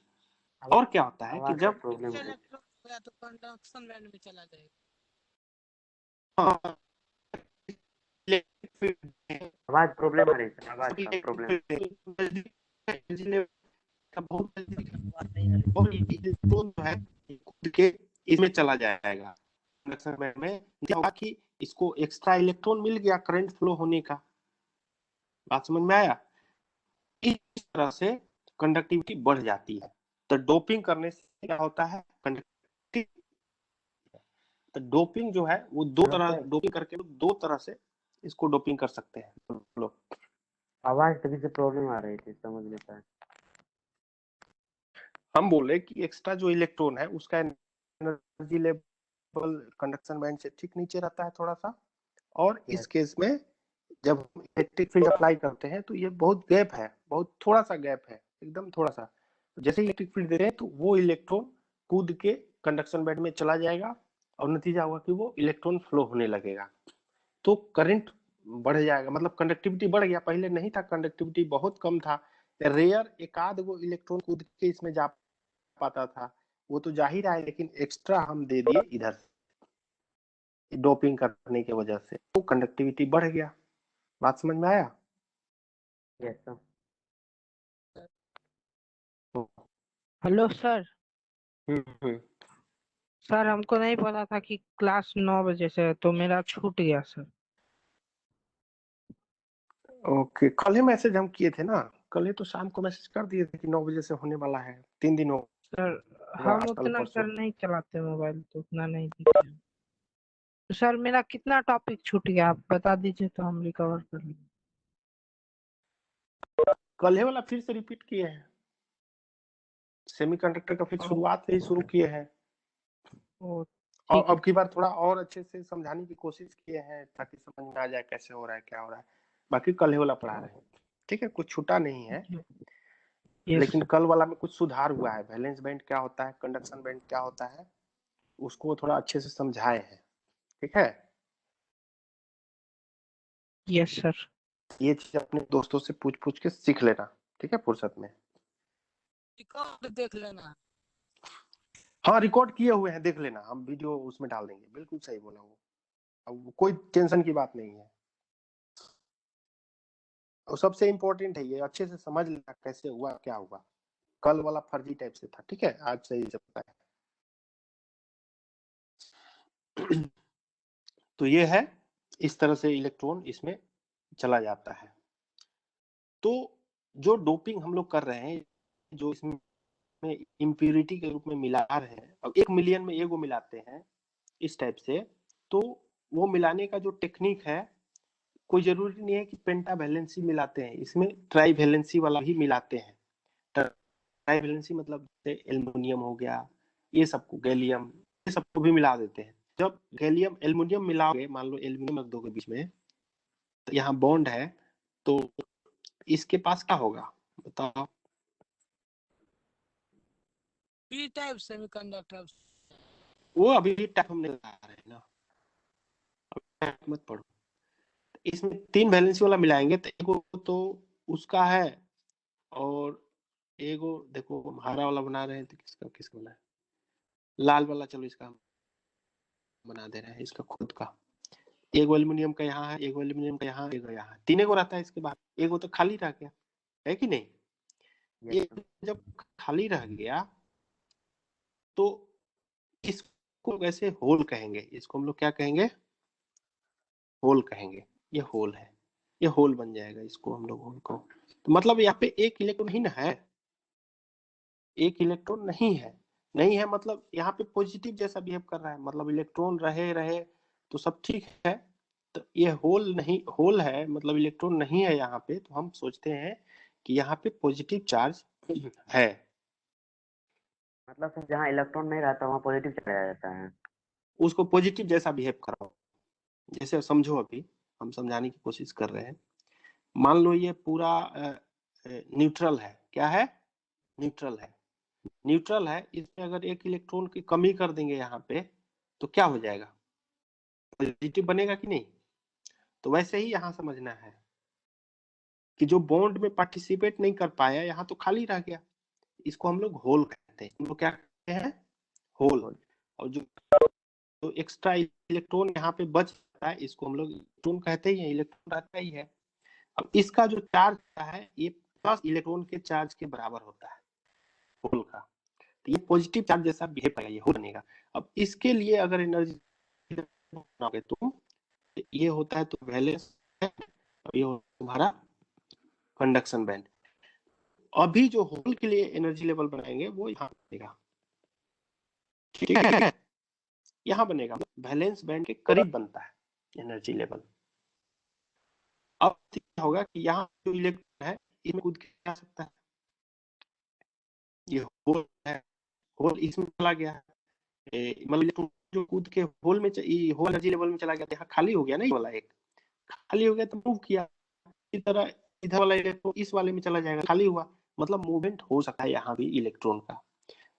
और क्या होता है कि आवाज का जब प्रॉब्लम है, इलेक्ट्रॉन हो गया तो कंडक्शन बैंड में चला जाएगा। आवाज प्रॉब्लम आ रही है, आवाज का प्रॉब्लम। इलेक्ट्रॉन जो है खुद के इसमें चला जाएगा, कंडक्शन बैंड में, क्या होगा कि इसको एक्स्ट्रा इलेक्ट्रॉन मिल गया करंट फ्लो होने का। बात समझ में आया? इस तरह से कंडक्टिविटी बढ़ जाती है। तो डोपिंग करने से क्या होता है, कंडक्टिविटी, तो डोपिंग जो है वो दो तरह, डोपिंग करके दो तरह से इसको डोपिंग कर सकते हैं लोग। आवाज तभी से प्रॉब्लम आ रही थी, समझ नहीं पाया। हम बोले कि एक्स्ट्रा जो इलेक्ट्रॉन है उसका एनर्जी लेवल कंडक्शन बैंड से ठीक नीचे रहता है थोड़ा सा, और इस केस में जब हम इलेक्ट्रिक फील्ड अप्लाई करते हैं तो ये बहुत गैप है, बहुत थोड़ा सा गैप है, एकदम थोड़ा सा। जैसे इलेक्ट्रिक फील्ड दे रहे हैं तो वो इलेक्ट्रॉन कूद के कंडक्शन बैंड में चला जाएगा और नतीजा होगा कि वो इलेक्ट्रॉन फ्लो होने लगेगा, तो करंट बढ़ जाएगा, मतलब कंडक्टिविटी बढ़ गया। पहले नहीं था, कंडक्टिविटी बहुत कम था, रेयर एक आध वो इलेक्ट्रॉन कूद के इसमें जा पाता था, वो तो जा ही रहा है, लेकिन एक्स्ट्रा हम दे दिए इधर डोपिंग करने की वजह से, तो कंडक्टिविटी बढ़ गया। बात समझ में आया? Yes sir. Hello sir. Hmm. Sir हमको नहीं पता था कि क्लास 9 बजे से है, तो मेरा छूट गया सर। ओके, कल ही मैसेज हम किए थे ना, कल ही तो शाम को मैसेज कर दिए थे कि 9 बजे से होने वाला है, 3 दिन हो सर गया, हम आज कल उतना परसों। सर नहीं चलाते मोबाइल, तो उतना नहीं दिखते। तो सर मेरा कितना टॉपिक छूट गया, आप बता दीजिए तो हम रिकवर कर लेंगे। कल ही वाला फिर से रिपीट किए हैं, सेमीकंडक्टर का फिर शुरुआत से ही शुरू किए हैं, और अब की बार थोड़ा और अच्छे से समझाने की कोशिश किए हैं ताकि समझ में आ जाए कैसे हो रहा है, क्या हो रहा है। बाकी कल ही वाला पढ़ा रहे हैं, ठीक है, कुछ छूटा नहीं है, लेकिन कल वाला में कुछ सुधार हुआ है। वैलेंस बैंड क्या होता है, कंडक्शन बैंड क्या होता है, उसको थोड़ा अच्छे से समझाए हैं, ठीक है। Yes sir. ये चीज अपने दोस्तों से पूछ पूछ के सीख लेना, ठीक है, फुर्सत में। रिकॉर्ड देख लेना। हाँ रिकॉर्ड किए हुए हैं, देख लेना, हम वीडियो उसमें डाल देंगे। बिल्कुल सही बोला वो, अब कोई टेंशन की बात नहीं है। और सबसे इम्पोर्टेंट है ये, अच्छे से समझ लेना कैसे हुआ क्या हुआ। कल वाला फर्जी टाइप से था, ठीक है, आज सही चलता है। तो ये है, इस तरह से इलेक्ट्रॉन इसमें चला जाता है। तो जो डोपिंग हम लोग कर रहे हैं, जो इसमें इम्प्यूरिटी के रूप में मिला रहे हैं, अब 1 मिलियन में एगो मिलाते हैं इस टाइप से, तो वो मिलाने का जो टेक्निक है, कोई जरूरी नहीं है कि पेंटावैलेंसी मिलाते हैं, इसमें ट्राईवैलेंसी वाला ही मिलाते हैं। ट्राईवैलेंसी मतलब एल्युमिनियम हो गया, ये सबको, गैलियम, ये सबको भी मिला देते हैं। जब गैलियम एल्युमिनियम मिलाओगे, मान लो एल्युमिनियम रख दोगे बीच में, तो यहाँ बॉन्ड है, तो इसके पास क्या होगा बताओ? P type semiconductor. वो अभी टाइप हम नहीं बता रहे हैं ना, अभी मत पढ़ो। इसमें 3 वैलेंसी वाला मिलाएंगे, तो एगो तो उसका है, और एगो देखो हम हरा वाला बना रहे हैं, तो किसका किसका बना है, लाल वाला, चलो इसका हम बना दे रहे हैं, इसका खुद का। एगो एल्युमिनियम का यहाँ है, एगो एल्युमिनियम का यहाँ, एगो यहाँ, 3 को रहता है। इसके बाद एगो तो खाली रह गया, है कि नहीं? ये जब खाली रह गया तो इसको वैसे होल कहेंगे, इसको हम लोग क्या कहेंगे? होल कहेंगे। ये होल है, ये होल बन जाएगा, इसको हम लोग होल को। तो मतलब यहाँ पे एक इलेक्ट्रॉन ही ना है, एक इलेक्ट्रॉन नहीं है। नहीं है मतलब यहाँ पे पॉजिटिव जैसा बिहेव कर रहा है, मतलब इलेक्ट्रॉन रहे रहे तो सब ठीक है। तो ये होल नहीं, होल है मतलब इलेक्ट्रॉन नहीं है यहाँ पे, तो हम सोचते हैं कि यहाँ पे पॉजिटिव चार्ज है। मतलब सर जहाँ इलेक्ट्रॉन नहीं रहता वहाँ पॉजिटिव चला जाता है। उसको पॉजिटिव जैसा बिहेव कराओ। जैसे समझो, अभी हम समझाने की कोशिश कर रहे हैं। मान लो ये पूरा न्यूट्रल है, क्या है? न्यूट्रल है। न्यूट्रल है, इसमें अगर एक इलेक्ट्रॉन की कमी कर देंगे यहाँ पे, तो क्या हो जाएगा? पॉजिटिव बनेगा कि नहीं? तो वैसे ही यहाँ समझना है कि जो बॉन्ड में पार्टिसिपेट नहीं कर पाया, यहाँ तो खाली रह गया, इसको हम लोग होल कहते हैं। हम लोग क्या कहते हैं? होल। और जो एक्स्ट्रा इलेक्ट्रॉन यहाँ पे बच जाता है, इसको हम लोग इलेक्ट्रॉन कहते ही हैं, इलेक्ट्रॉन रहता ही है। अब इसका जो चार्ज है, ये प्लस इलेक्ट्रॉन के चार्ज के बराबर होता है होल का। तो ये पॉजिटिव चार्ज जैसा बिहेव करेगा, ये होल बनेगा। अब इसके लिए अगर एनर्जी बनाओगे तुम, ये होता है तो वैलेंस, ये तुम्हारा कंडक्शन बैंड। अभी जो होल के लिए एनर्जी लेवल बनाएंगे वो यहाँ बनेगा, ठीक है, यहाँ बनेगा, वैलेंस बैंड के करीब बनता है एनर्जी लेवल। अब क्या होगा कि यहाँ जो इलेक्ट्रॉन है इसमें कूद के आ सकता है, ये होल है, होल इसमें चला गया है, मतलब इलेक्ट्रॉन जो कूद के होल में होल एनर्जी लेवल में चला गया, यहाँ खाली हो गया ना, ये वाला एक खाली हो गया तो मूव किया, इसी तरह इधर वाला इलेक्ट्रॉन इस वाले में चला जाएगा, खाली हुआ, मतलब मूवमेंट हो सकता है यहाँ भी इलेक्ट्रॉन का।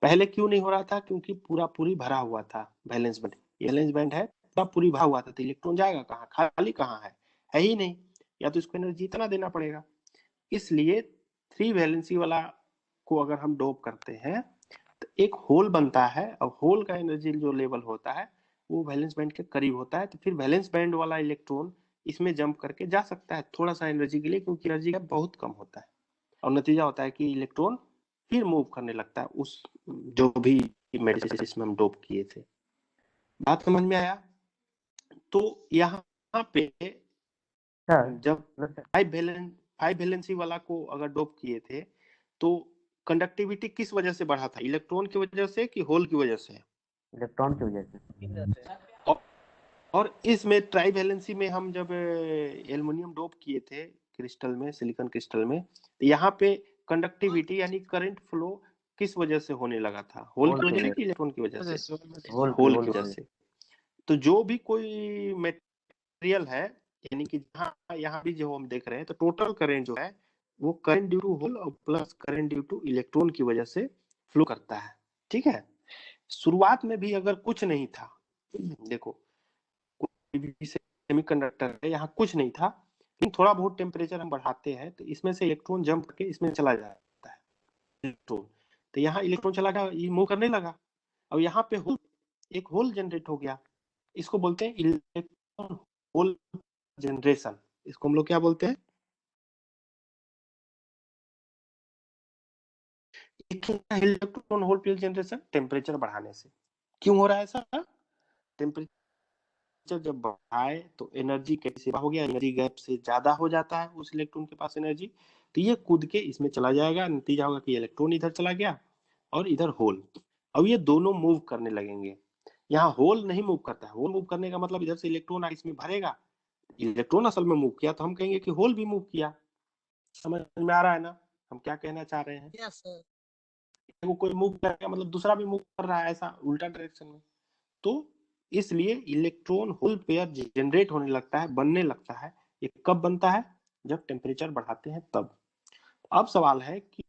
पहले क्यों नहीं हो रहा था? क्योंकि पूरा पूरी भरा हुआ था वैलेंस बैंड। वैलेंस बैंड है पूरा पूरी भरा हुआ था, तो इलेक्ट्रॉन जाएगा कहाँ? खाली कहाँ है ही नहीं, या तो इसको एनर्जी इतना देना पड़ेगा। इसलिए 3 वैलेंसी वाला को अगर हम डोप करते हैं तो एक होल बनता है, और होल का एनर्जी जो लेवल होता है वो वैलेंस बैंड के करीब होता है। तो फिर वैलेंस बैंड वाला इलेक्ट्रॉन इसमें जंप करके जा सकता है थोड़ा सा एनर्जी के लिए, क्योंकि एनर्जी का बहुत कम होता है, और नतीजा होता है कि इलेक्ट्रॉन फिर मूव करने लगता है उस जो भी मेडिसिन जिसमें हम डोप किए थे। बात समझ में आया? तो यहाँ पे जब 5 वैलेंसी वाला को अगर डोप किए थे, तो कंडक्टिविटी किस वजह से बढ़ा था? इलेक्ट्रॉन की वजह से कि होल की वजह से? इलेक्ट्रॉन की वजह से। और इसमें ट्राई वैलेंसी में हम जब एल्युमिनियम डोप किए थे क्रिस्टल में, सिलिकॉन क्रिस्टल में, तो यहाँ पे कंडक्टिविटी यानी करंट फ्लो किस वजह से होने लगा था? होल की वजह से कि इलेक्ट्रॉन की वजह से? होल की वजह से। तो जो भी कोई मटेरियल है, यानी कि यहाँ भी जो हम देख रहे हैं, तो टोटल करंट जो है वो करंट ड्यू टू होल और plus current due two electron की वजह से फ्लो करता है, ठीक है। शुरुआत में भी अगर कुछ नहीं था, देखो कोई भी सेमीकंडक्टर है, यहाँ कुछ नहीं था, लेकिन थोड़ा बहुत टेम्परेचर हम बढ़ाते हैं तो इसमें से इलेक्ट्रॉन जंप करके इसमें चला जाता है इलेक्ट्रॉन। तो यहाँ इलेक्ट्रॉन चला गया, ये मूव करने लगा, अब यहाँ पे एक होल जनरेट हो गया, इसको बोलते हैं इलेक्ट्रॉन होल जनरेशन। इसको हम लोग क्या बोलते हैं? Electron hole pair generation temperature बढ़ाने से। क्यों हो रहा है ऐसा? टेम्परेचर जब बढ़ाए तो एनर्जी कैसे हो गया, एनर्जी गैप से ज्यादा हो जाता है उस इलेक्ट्रॉन के पास एनर्जी, तो ये कूद के इसमें चला जाएगा, नतीजा होगा कि इलेक्ट्रॉन इधर चला गया और इधर होल। अब ये दोनों मूव करने लगेंगे। यहाँ होल नहीं मूव करता है, होल मूव करने का मतलब इधर से इलेक्ट्रॉन इसमें भरेगा, इलेक्ट्रॉन असल में मूव किया तो हम कहेंगे कि होल भी मूव किया। समझ में आ रहा है ना हम क्या कहना चाह रहे हैं? Yes sir. वो कोई मूव करेगा मतलब दूसरा भी मूव कर रहा है, ऐसा उल्टा डायरेक्शन में। तो इसलिए इलेक्ट्रॉन होल पेयर जनरेट होने लगता है, बनने लगता है। ये कब बनता है? जब टेम्परेचर बढ़ाते हैं तब। अब सवाल है कि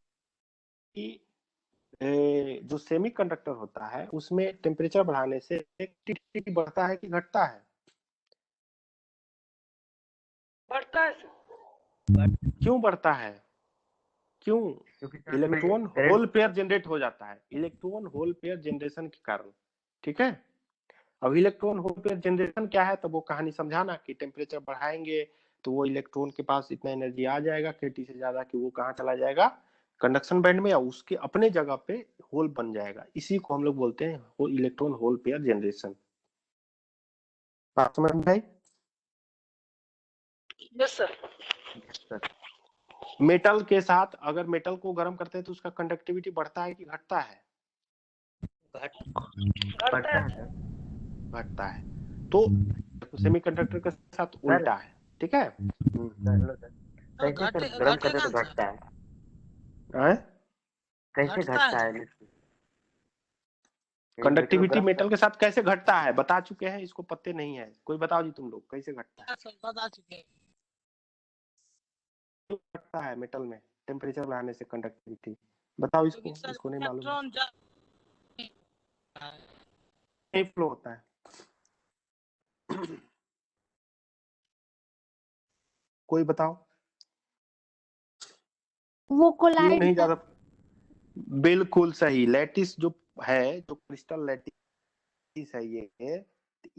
जो सेमीकंडक्टर होता है उसमें टेम्परेचर बढ़ाने से एक्टिविटी बढ़ता है कि घटता है? बढ़ता है। क्यों बढ़ता है? क्यों? क्योंकि इलेक्ट्रॉन होल पेयर जनरेट हो जाता है, इलेक्ट्रॉन होल पेयर जनरेशन के कारण। ठीक है, अब इलेक्ट्रॉन होल पेयर जनरेशन क्या है, तो वो कहानी समझाना कि टेम्परेचर बढ़ाएंगे तो वो इलेक्ट्रॉन के पास इतना एनर्जी आ जाएगा KT से ज्यादा कि वो कहाँ चला जाएगा, कंडक्शन बैंड में, या उसके अपने जगह पे होल बन जाएगा। इसी को हम लोग बोलते हैं इलेक्ट्रॉन होल पेयर जनरेशन। बात समझ में आई? Yes sir. मेटल के साथ अगर मेटल को गर्म करते हैं तो उसका कंडक्टिविटी बढ़ता है कि घटता है? बढ़ता है। घटता है। तो सेमीकंडक्टर के साथ उल्टा है। ठीक है, कैसे सर गर्म करते तो घटता है? कैसे घटता है? कंडक्टिविटी मेटल के साथ कैसे घटता है बता चुके हैं, इसको पत्ते नहीं है। कोई बताओ जी तुम लोग, कैसे घटता है? बता चुके हैं। घटता है मेटल में टेम्परेचर बढ़ाने से कंडक्टिविटी, बताओ इसको। इसको नहीं मालूम, नहीं फ्लो होता है। कोई बताओ वो क्यों कोलाइड नहीं ज्यादा? बिल्कुल सही, लैटिस जो है, जो क्रिस्टल लैटिस है, ये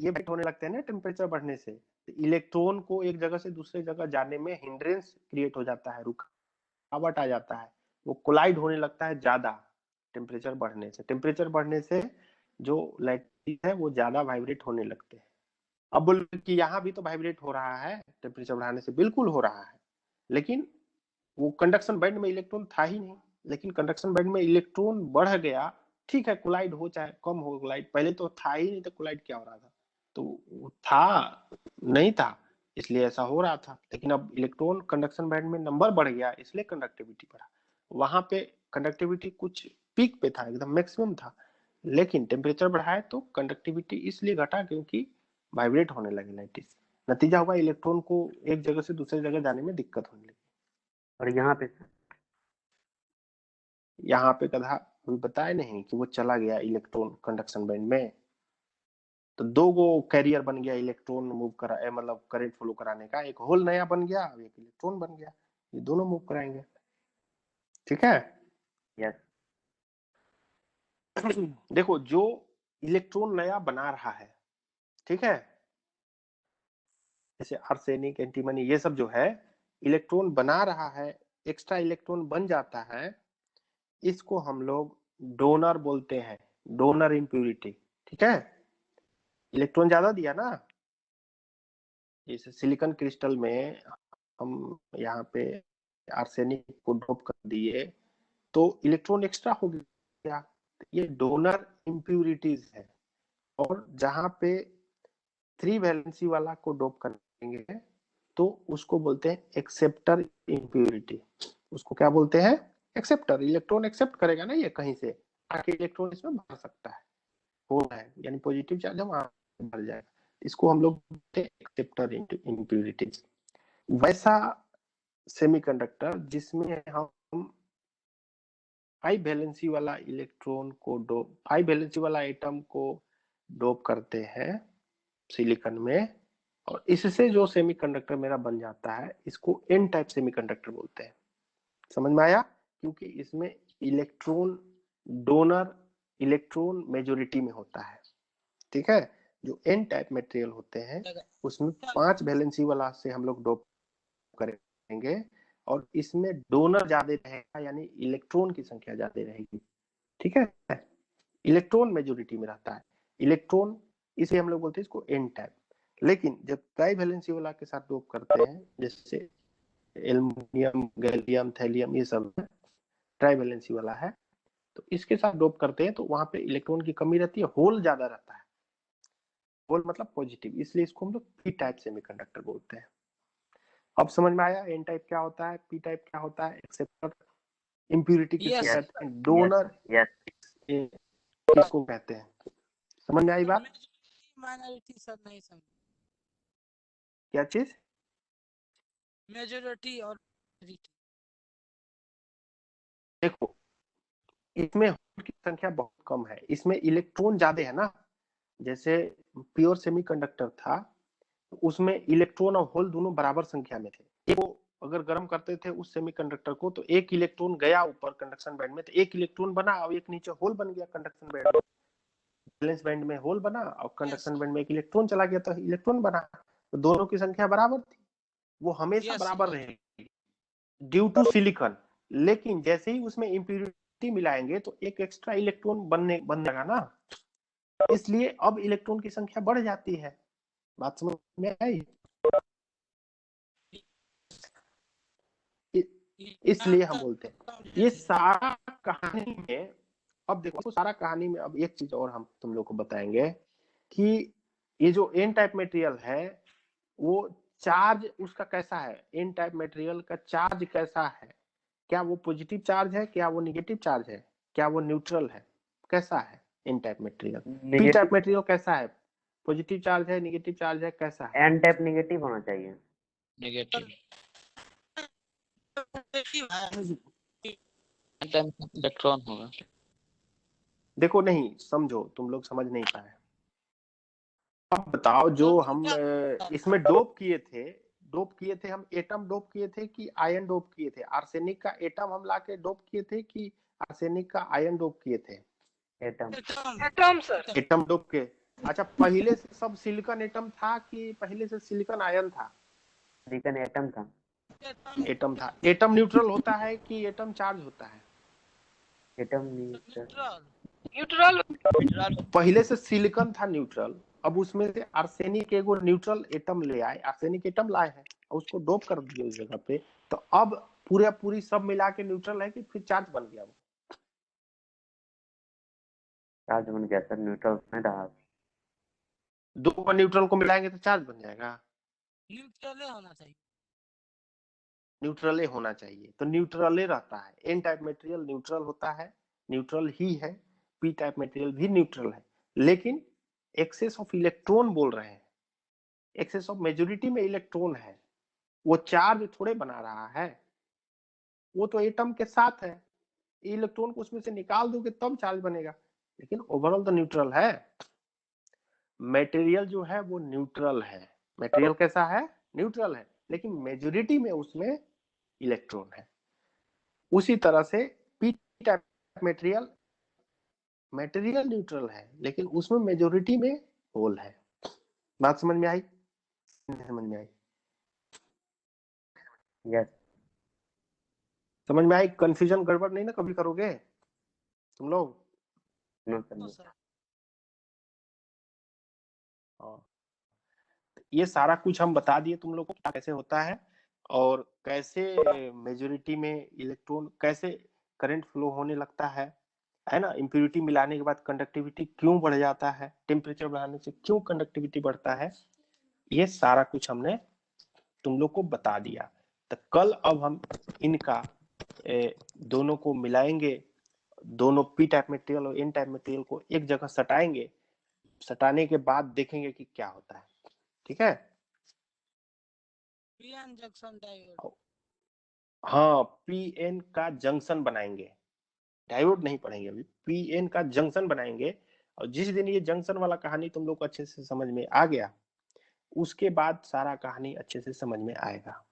बाइट होने लगते हैं ना टेम्परेचर बढ़ने से। इलेक्ट्रॉन को एक जगह से दूसरे जगह जाने में हिंड्रेंस क्रिएट हो जाता है, रुकावट आ जाता है, वो कोलाइड होने लगता है ज्यादा टेम्परेचर बढ़ने से। टेम्परेचर बढ़ने से जो लैटिस है वो ज्यादा वाइब्रेट होने लगते हैं। अब बोल कि यहाँ भी तो वाइब्रेट हो रहा है टेम्परेचर बढ़ाने से, बिल्कुल हो रहा है, लेकिन वो कंडक्शन बैंड में इलेक्ट्रॉन था ही नहीं, लेकिन कंडक्शन बैंड में इलेक्ट्रॉन बढ़ गया। ठीक है, कोलाइड हो चाहे कम हो कोलाइड, पहले तो था ही नहीं तो कोलाइड क्या हो रहा था? तो था नहीं था, इसलिए ऐसा हो रहा था। लेकिन अब इलेक्ट्रॉन कंडक्शन बैंड में नंबर बढ़ गया, इसलिए कंडक्टिविटी बढ़ा। वहां पे कंडक्टिविटी कुछ पीक पे था, एकदम मैक्सिमम था, लेकिन टेम्परेचर बढ़ाए तो कंडक्टिविटी इसलिए घटा क्योंकि वाइब्रेट होने लगे लैटिस। नतीजा हुआ इलेक्ट्रॉन को एक जगह से दूसरी जगह जाने में दिक्कत होने लगी। और यहाँ पे कथा अभी बताए नहीं कि वो चला गया इलेक्ट्रॉन कंडक्शन बैंड में, तो दो गो कैरियर बन गया इलेक्ट्रॉन मूव करा, मतलब करंट फ्लो कराने का। एक होल नया बन गया, एक इलेक्ट्रॉन बन गया, ये दोनों मूव कराएंगे। ठीक है, यस। देखो जो इलेक्ट्रॉन नया बना रहा है, ठीक है, जैसे आर्सेनिक, एंटीमनी, ये सब जो है इलेक्ट्रॉन बना रहा है, एक्स्ट्रा इलेक्ट्रॉन बन जाता है, इसको हम लोग डोनर बोलते हैं, डोनर इम्प्यूरिटी। ठीक है, इलेक्ट्रॉन ज्यादा दिया ना, जैसे सिलिकॉन क्रिस्टल में हम यहाँ पे आर्सेनिक को ड्रॉप कर दिए तो इलेक्ट्रॉन एक्स्ट्रा हो गया, ये डोनर इम्प्यूरिटीज है। और जहां पे 3 वैलेंसी वाला को डोप करेंगे तो उसको बोलते हैं एक्सेप्टर इम्प्यूरिटी। उसको क्या बोलते हैं? एक्सेप्टर। इलेक्ट्रॉन एक्सेप्ट करेगा ना ये कहीं से, आके इलेक्ट्रॉन इसमें भर सकता है, होना है, यानी पॉजिटिव चार्ज हम भर जाएगा, इसको हम लोग बोलते हैं एक्सेप्टर इम्प्यूरिटीज। वैसा सेमीकंडक्टर जिसमें हम 5 वैलेंसी वाला इलेक्ट्रॉन को डोप 5 वैलेंसी वाला एटम को डोप करते हैं सिलिकॉन में, और इससे जो सेमीकंडक्टर मेरा बन जाता है इसको एन टाइप सेमीकंडक्टर बोलते हैं। समझ में आया? क्योंकि इसमें इलेक्ट्रॉन डोनर इलेक्ट्रॉन मेजोरिटी में होता है। ठीक है, जो एन टाइप मटेरियल होते हैं उसमें 5 वैलेंसी वाला से हम लोग डोप करेंगे, और इसमें डोनर ज्यादा रहेगा, यानी इलेक्ट्रॉन की संख्या ज्यादा रहेगी। ठीक है, इलेक्ट्रॉन मेजोरिटी में रहता है इलेक्ट्रॉन, इसे हम लोग बोलते हैं इसको एन टाइप। लेकिन जब ट्राई वैलेंसी वाला के साथ डोप करते हैं, जैसे एल्युमिनियम, गैलियम, थैलियम, ये सब ट्राई वैलेंसी वाला है, तो इसके साथ डोप करते हैं तो वहां पे इलेक्ट्रॉन की कमी रहती है, होल ज्यादा रहता है। होल मतलब पॉजिटिव, इसलिए इसको हम लोग पी टाइप सेमीकंडक्टर बोलते हैं। अब समझ में आया एन टाइप क्या होता है, पी टाइप क्या होता है? एक्सेप्टर, इम्प्यूरिटी किसको Yes. कहते हैं? डोनर किसको कहते हैं? समझ में आई बात? माइनॉरिटी सर नहीं समझ। क्या चीज? मेजोरिटी और minority। देखो, इसमें होल की संख्या बहुत कम है, इसमें इलेक्ट्रॉन ज्यादा है ना। जैसे प्योर सेमीकंडक्टर था, उसमें इलेक्ट्रॉन और होल दोनों बराबर संख्या में थे। एक अगर गर्म करते थे उस सेमीकंडक्टर को, तो एक इलेक्ट्रॉन गया ऊपर कंडक्शन बैंड में, तो एक इलेक्ट्रॉन बना और एक नीचे होल बन गया कंडक्शन बैंड में। वैलेंस बैंड में होल बना और कंडक्शन बैंड में एक इलेक्ट्रॉन चला गया, तो इलेक्ट्रॉन बना। तो दोनों की संख्या बराबर थी, वो हमेशा Yes, बराबर sir. रहेगी ड्यू टू सिलिकॉन। लेकिन जैसे ही उसमें इम्प्यूरिटी मिलाएंगे तो एक एक्स्ट्रा इलेक्ट्रॉन बन जाएगा ना, इसलिए अब इलेक्ट्रॉन की संख्या बढ़ जाती है। बात समझ में आई? इसलिए हम बोलते हैं ये सारा कहानी में। अब देखो सारा कहानी में, अब एक चीज और हम तुम लोग को बताएंगे कि ये जो एन टाइप मटेरियल है वो चार्ज उसका कैसा है। एन टाइप मटेरियल का चार्ज कैसा है? क्या वो पॉजिटिव चार्ज है, क्या वो निगेटिव चार्ज है, क्या वो न्यूट्रल है, कैसा है N type material? P type material कैसा है? पॉजिटिव चार्ज है, निगेटिव चार्ज है, कैसा है? एन टाइप नेगेटिव होना चाहिए। Negative Negative। इलेक्ट्रॉन होगा। देखो नहीं समझो, तुम लोग समझ नहीं पाए। अब बताओ, जो हम इसमें डोप किए थे हम एटम डोप किए थे कि आयन डोप किए थे? आर्सेनिक का एटम हम लाके डोप किए थे कि आर्सेनिक का आयन डोप किए थे? Atom atom sir. Atom dope के। अच्छा, पहले से सब सिलिकॉन एटम था कि पहले से सिलिकॉन आयन था? सिलिकॉन एटम था। एटम था। एटम न्यूट्रल होता है कि एटम चार्ज होता है? Atom neutral. पहले से सिलिकॉन था न्यूट्रल, अब उसमें से आर्सेनिक एगो न्यूट्रल एटम ले आए, आर्सेनिक एटम लाए हैं और उसको डोप कर दिए उस जगह पे, तो अब पूरी सब मिला के न्यूट्रल है कि फिर चार्ज बन गया? वो चार्ज बन गया सर, न्यूट्रल में रहा। दो को न्यूट्रल को मिलाएंगे तो चार्ज बन जाएगा? न्यूट्रल होना चाहिए। न्यूट्रल होना चाहिए, तो न्यूट्रल रहता है। एन टाइप मटेरियल न्यूट्रल होता है, न्यूट्रल ही है। पी टाइप मटेरियल भी न्यूट्रल है, लेकिन एक्सेस ऑफ इलेक्ट्रॉन बोल रहे हैं, एक्सेस ऑफ मेजोरिटी में इलेक्ट्रॉन है, वो चार्ज थोड़े बना रहा है, वो तो एटम के साथ है। इलेक्ट्रॉन को उसमें से निकाल दोगे तब चार्ज बनेगा, लेकिन ओवरऑल तो न्यूट्रल है। मटेरियल जो है वो न्यूट्रल है। मटेरियल कैसा है? न्यूट्रल है, लेकिन मेजोरिटी में उसमें इलेक्ट्रॉन है। उसी तरह से P type material material neutral है, लेकिन उसमें मेजोरिटी में होल है। बात समझ में आई? समझ में आई? यस। समझ में आई? कंफ्यूजन गड़बड़ नहीं ना कभी करोगे तुम लोग? No sir. हाँ, ये सारा कुछ हम बता दिए तुम लोग को क्या कैसे होता है, और कैसे मेजोरिटी में इलेक्ट्रॉन, कैसे करंट फ्लो होने लगता है ना। इम्प्यूरिटी मिलाने के बाद कंडक्टिविटी क्यों बढ़ जाता है, टेम्परेचर बढ़ाने से क्यों कंडक्टिविटी बढ़ता है, ये सारा कुछ हमने तुम लोग को बता दिया। तो कल अब हम इनका दोनों को मिलाएंगे, दोनों पी टाइप मटेरियल और एन टाइप मटेरियल को एक जगह सटाएंगे, सटाने के बाद देखेंगे कि क्या होता है। ठीक है? PN junction diode. हाँ, पीएन का जंक्शन बनाएंगे, डायोड नहीं पढ़ेंगे अभी, पीएन का जंक्शन बनाएंगे। और जिस दिन ये जंक्शन वाला कहानी तुम लोग को अच्छे से समझ में आ गया, उसके बाद सारा कहानी अच्छे से समझ में आएगा,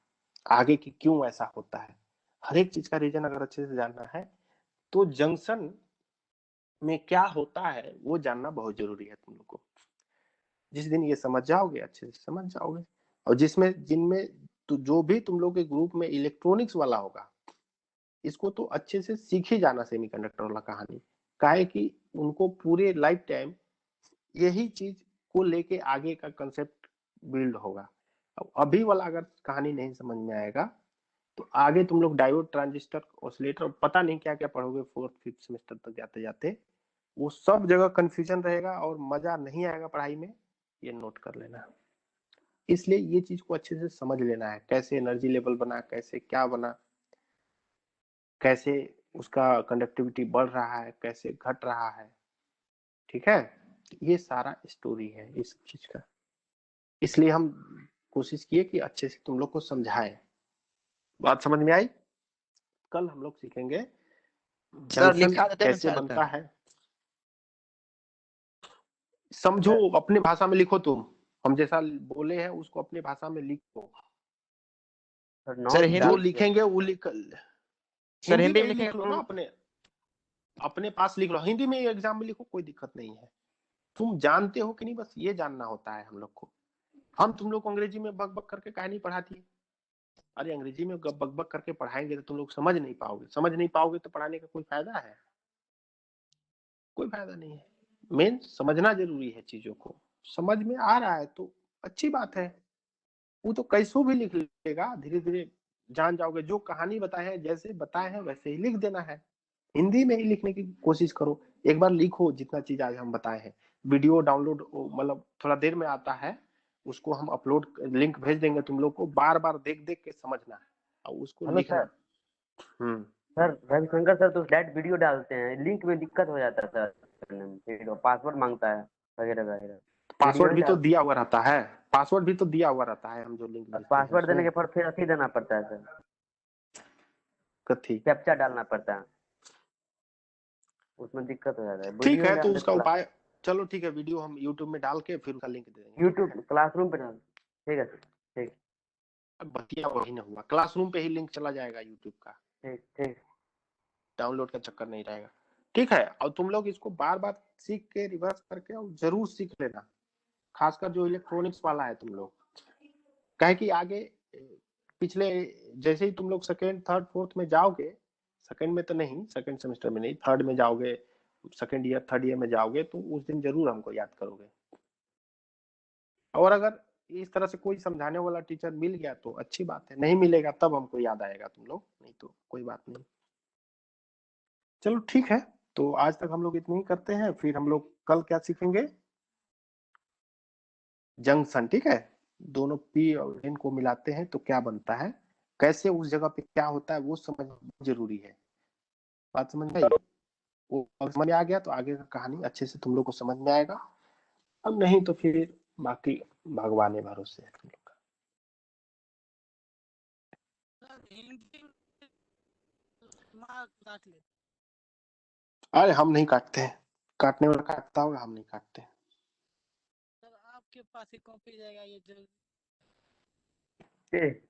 आगे की क्यों ऐसा होता है, हर एक चीज का रीजन अगर अच्छे से जानना है तो जंक्शन में क्या होता है वो जानना बहुत जरूरी है तुम लोग को। जिस दिन ये समझ जाओगे अच्छे से समझ जाओगे। और जिनमें तो जो भी तुम लोग के ग्रुप में इलेक्ट्रॉनिक्स वाला होगा, इसको तो अच्छे से सीख ही जाना सेमीकंडक्टर वाला कहानी, काहे कि उनको पूरे लाइफ टाइम यही चीज को लेके आगे का कंसेप्ट बिल्ड होगा। अब अभी वाला अगर कहानी नहीं समझ में आएगा तो आगे तुम लोग डायोड, ट्रांजिस्टर, ऑसिलेटर, पता नहीं क्या क्या पढ़ोगे 4th 5th सेमेस्टर तक जाते जाते, वो सब जगह कंफ्यूजन रहेगा और मजा नहीं आएगा पढ़ाई में, ये नोट कर लेना। इसलिए ये चीज को अच्छे से समझ लेना है, कैसे एनर्जी लेवल बना, कैसे क्या बना, कैसे उसका कंडक्टिविटी बढ़ रहा है, कैसे घट रहा है, ठीक है। ये सारा स्टोरी है इस चीज का। इसलिए हम कोशिश किए कि अच्छे से तुम लोग को समझाए। बात समझ में आई? कल हम लोग सीखेंगे सर जंक्शन लिखा देते हैं कैसे सर बनता है। समझो, अपने भाषा में लिखो, तुम हम जैसा बोले हैं उसको अपने भाषा में लिखो। सर जो हिंदी लिखेंगे वो लिख, सर हिंदी हिंदी में में ही लिखेंगे लिख लो ना, अपने अपने पास लिख लो, हिंदी में एग्जाम में लिखो, कोई दिक्कत नहीं है। तुम जानते हो कि नहीं, बस ये जानना होता है हम लोग को। हम तुम लोग को अंग्रेजी में बक बक करके कहानी पढ़ाती है। अरे अंग्रेजी में बक बक करके पढ़ाएंगे तो तुम लोग समझ नहीं पाओगे तो पढ़ाने का कोई फायदा है? कोई फायदा नहीं है। मेन समझना जरूरी है चीजों को। समझ में आ रहा है तो अच्छी बात है, वो तो कैसो भी लिख लेगा, धीरे धीरे जान जाओगे। जो कहानी बताए हैं, जैसे बताए हैं वैसे ही लिख देना है। हिंदी में ही लिखने की कोशिश करो, एक बार लिखो जितना चीज आज हम बताए हैं। वीडियो डाउनलोड मतलब थोड़ा देर में आता है, उसको हम अपलोड लिंक भेज देंगे तुम लोग को, बार बार देख देख के समझना है और उसको हेलो लिखना। सर, सर रविशंकर सर तो डायरेक्ट वीडियो डालते हैं, लिंक में दिक्कत हो जाता है सर, फिर पासवर्ड मांगता है वगैरह वगैरह। पासवर्ड भी तो दिया हुआ रहता है, पासवर्ड भी तो दिया हुआ रहता है, हम जो लिंक भेजते हैं पासवर्ड देने के उसमें। पर फिर अथी देना पड़ता है सर, कथी? कैप्चा डालना पड़ता है, उसमें दिक्कत हो जाता है। ठीक वीडियो है, तो डाल उसका देते उपाय, चलो ठीक है, वीडियो हम यूट्यूब में डाल के फिर उसका लिंक दे देंगे। यूट्यूब क्लासरूम पे डाल, ठीक है सर, ठीक अब बतिया वही ना हुआ, क्लासरूम पे ही लिंक चला जाएगा यूट्यूब का, ठीक ठीक। डाउनलोड का चक्कर नहीं रहेगा। ठीक है, और तुम लोग इसको बार बार सीख के रिवर्स करके और जरूर सीख लेना, खासकर जो इलेक्ट्रॉनिक्स वाला है तुम लोग, कहे कि आगे पिछले जैसे ही तुम लोग सेकेंड थर्ड फोर्थ में जाओगे, सेकेंड में तो नहीं, सेकेंड सेमेस्टर में नहीं, थर्ड में जाओगे, सेकेंड ईयर थर्ड ईयर में जाओगे, तो उस दिन जरूर हमको याद करोगे। और अगर इस तरह से कोई समझाने वाला टीचर मिल गया तो अच्छी बात है, नहीं मिलेगा तब हमको याद आएगा तुम लोग, नहीं तो कोई बात नहीं। चलो ठीक है, तो आज तक हम लोग इतना ही करते हैं, फिर हम लोग कल क्या सीखेंगे, जंक्शन। ठीक है, दोनों पी और एन को मिलाते हैं तो क्या बनता है, कैसे उस जगह पे क्या होता है वो समझना जरूरी है। बात समझ में आई? वो समझ में आ गया तो आगे का कहानी अच्छे से तुम लोग को समझ में आएगा, अब नहीं तो फिर बाकी भगवान के भरोसे है तुम लोग का। सर हिंदी मार्क काट ले। अरे हम नहीं काटते हैं, काटने वाला काटता होगा, हम नहीं काटते। सर आपके पास ही कॉपी जाएगा ये जो ठीक।